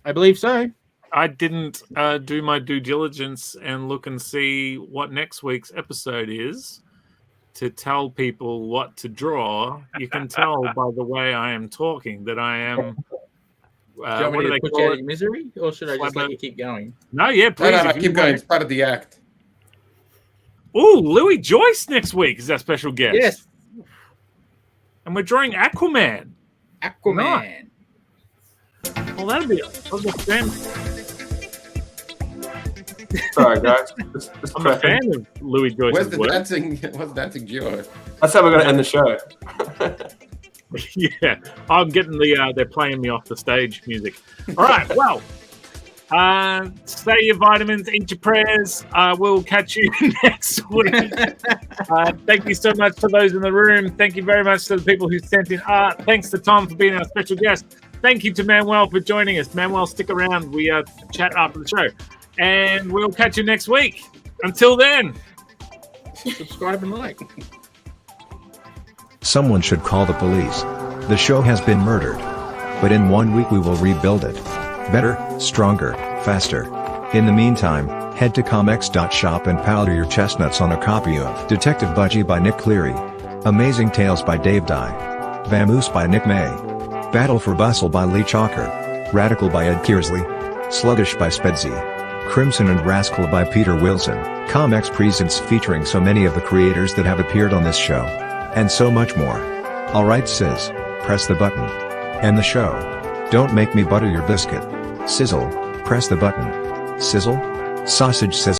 Speaker 6: I believe so.
Speaker 2: I didn't do my due diligence and look and see what next week's episode is to tell people what to draw. You can tell by the way I am talking that I am.
Speaker 6: Do you want me to put you out of your misery, or should I just let you keep going?
Speaker 2: No, yeah, please.
Speaker 1: No, keep going. It's part of the act.
Speaker 2: Oh, Louis Joyce next week is our special guest.
Speaker 6: Yes.
Speaker 2: And we're drawing Aquaman.
Speaker 6: Aquaman.
Speaker 2: Well, that'll be fun.
Speaker 7: Sorry, guys.
Speaker 2: I'm a fan of Louis Joyce's
Speaker 1: Where's the
Speaker 2: work.
Speaker 1: dancing duo?
Speaker 7: That's how we're going to end the show.
Speaker 2: Yeah, I'm getting they're playing me off the stage music. All right, well, say your vitamins, eat your prayers. We'll catch you next week. Thank you so much to those in the room. Thank you very much to the people who sent in art. Thanks to Tom for being our special guest. Thank you to Manuel for joining us. Manuel, stick around. We chat after the show. And we'll catch you next week. Until then,
Speaker 6: subscribe and like.
Speaker 5: Someone should call the police. The show has been murdered. But in 1 week we will rebuild it. Better, stronger, faster. In the meantime, head to ComX.shop and powder your chestnuts on a copy of Detective Budgie by Nick Cleary, Amazing Tales by Dave Dye, Vamoose by Nick May, Battle for Bustle by Lee Chalker, Radical by Ed Kearsley, Sluggish by Spedsy, Crimson and Rascal by Peter Wilson, ComX Presents featuring so many of the creators that have appeared on this show. And so much more. Alright sis, press the button. End the show. Don't make me butter your biscuit. Sizzle, press the button. Sizzle? Sausage sizzle.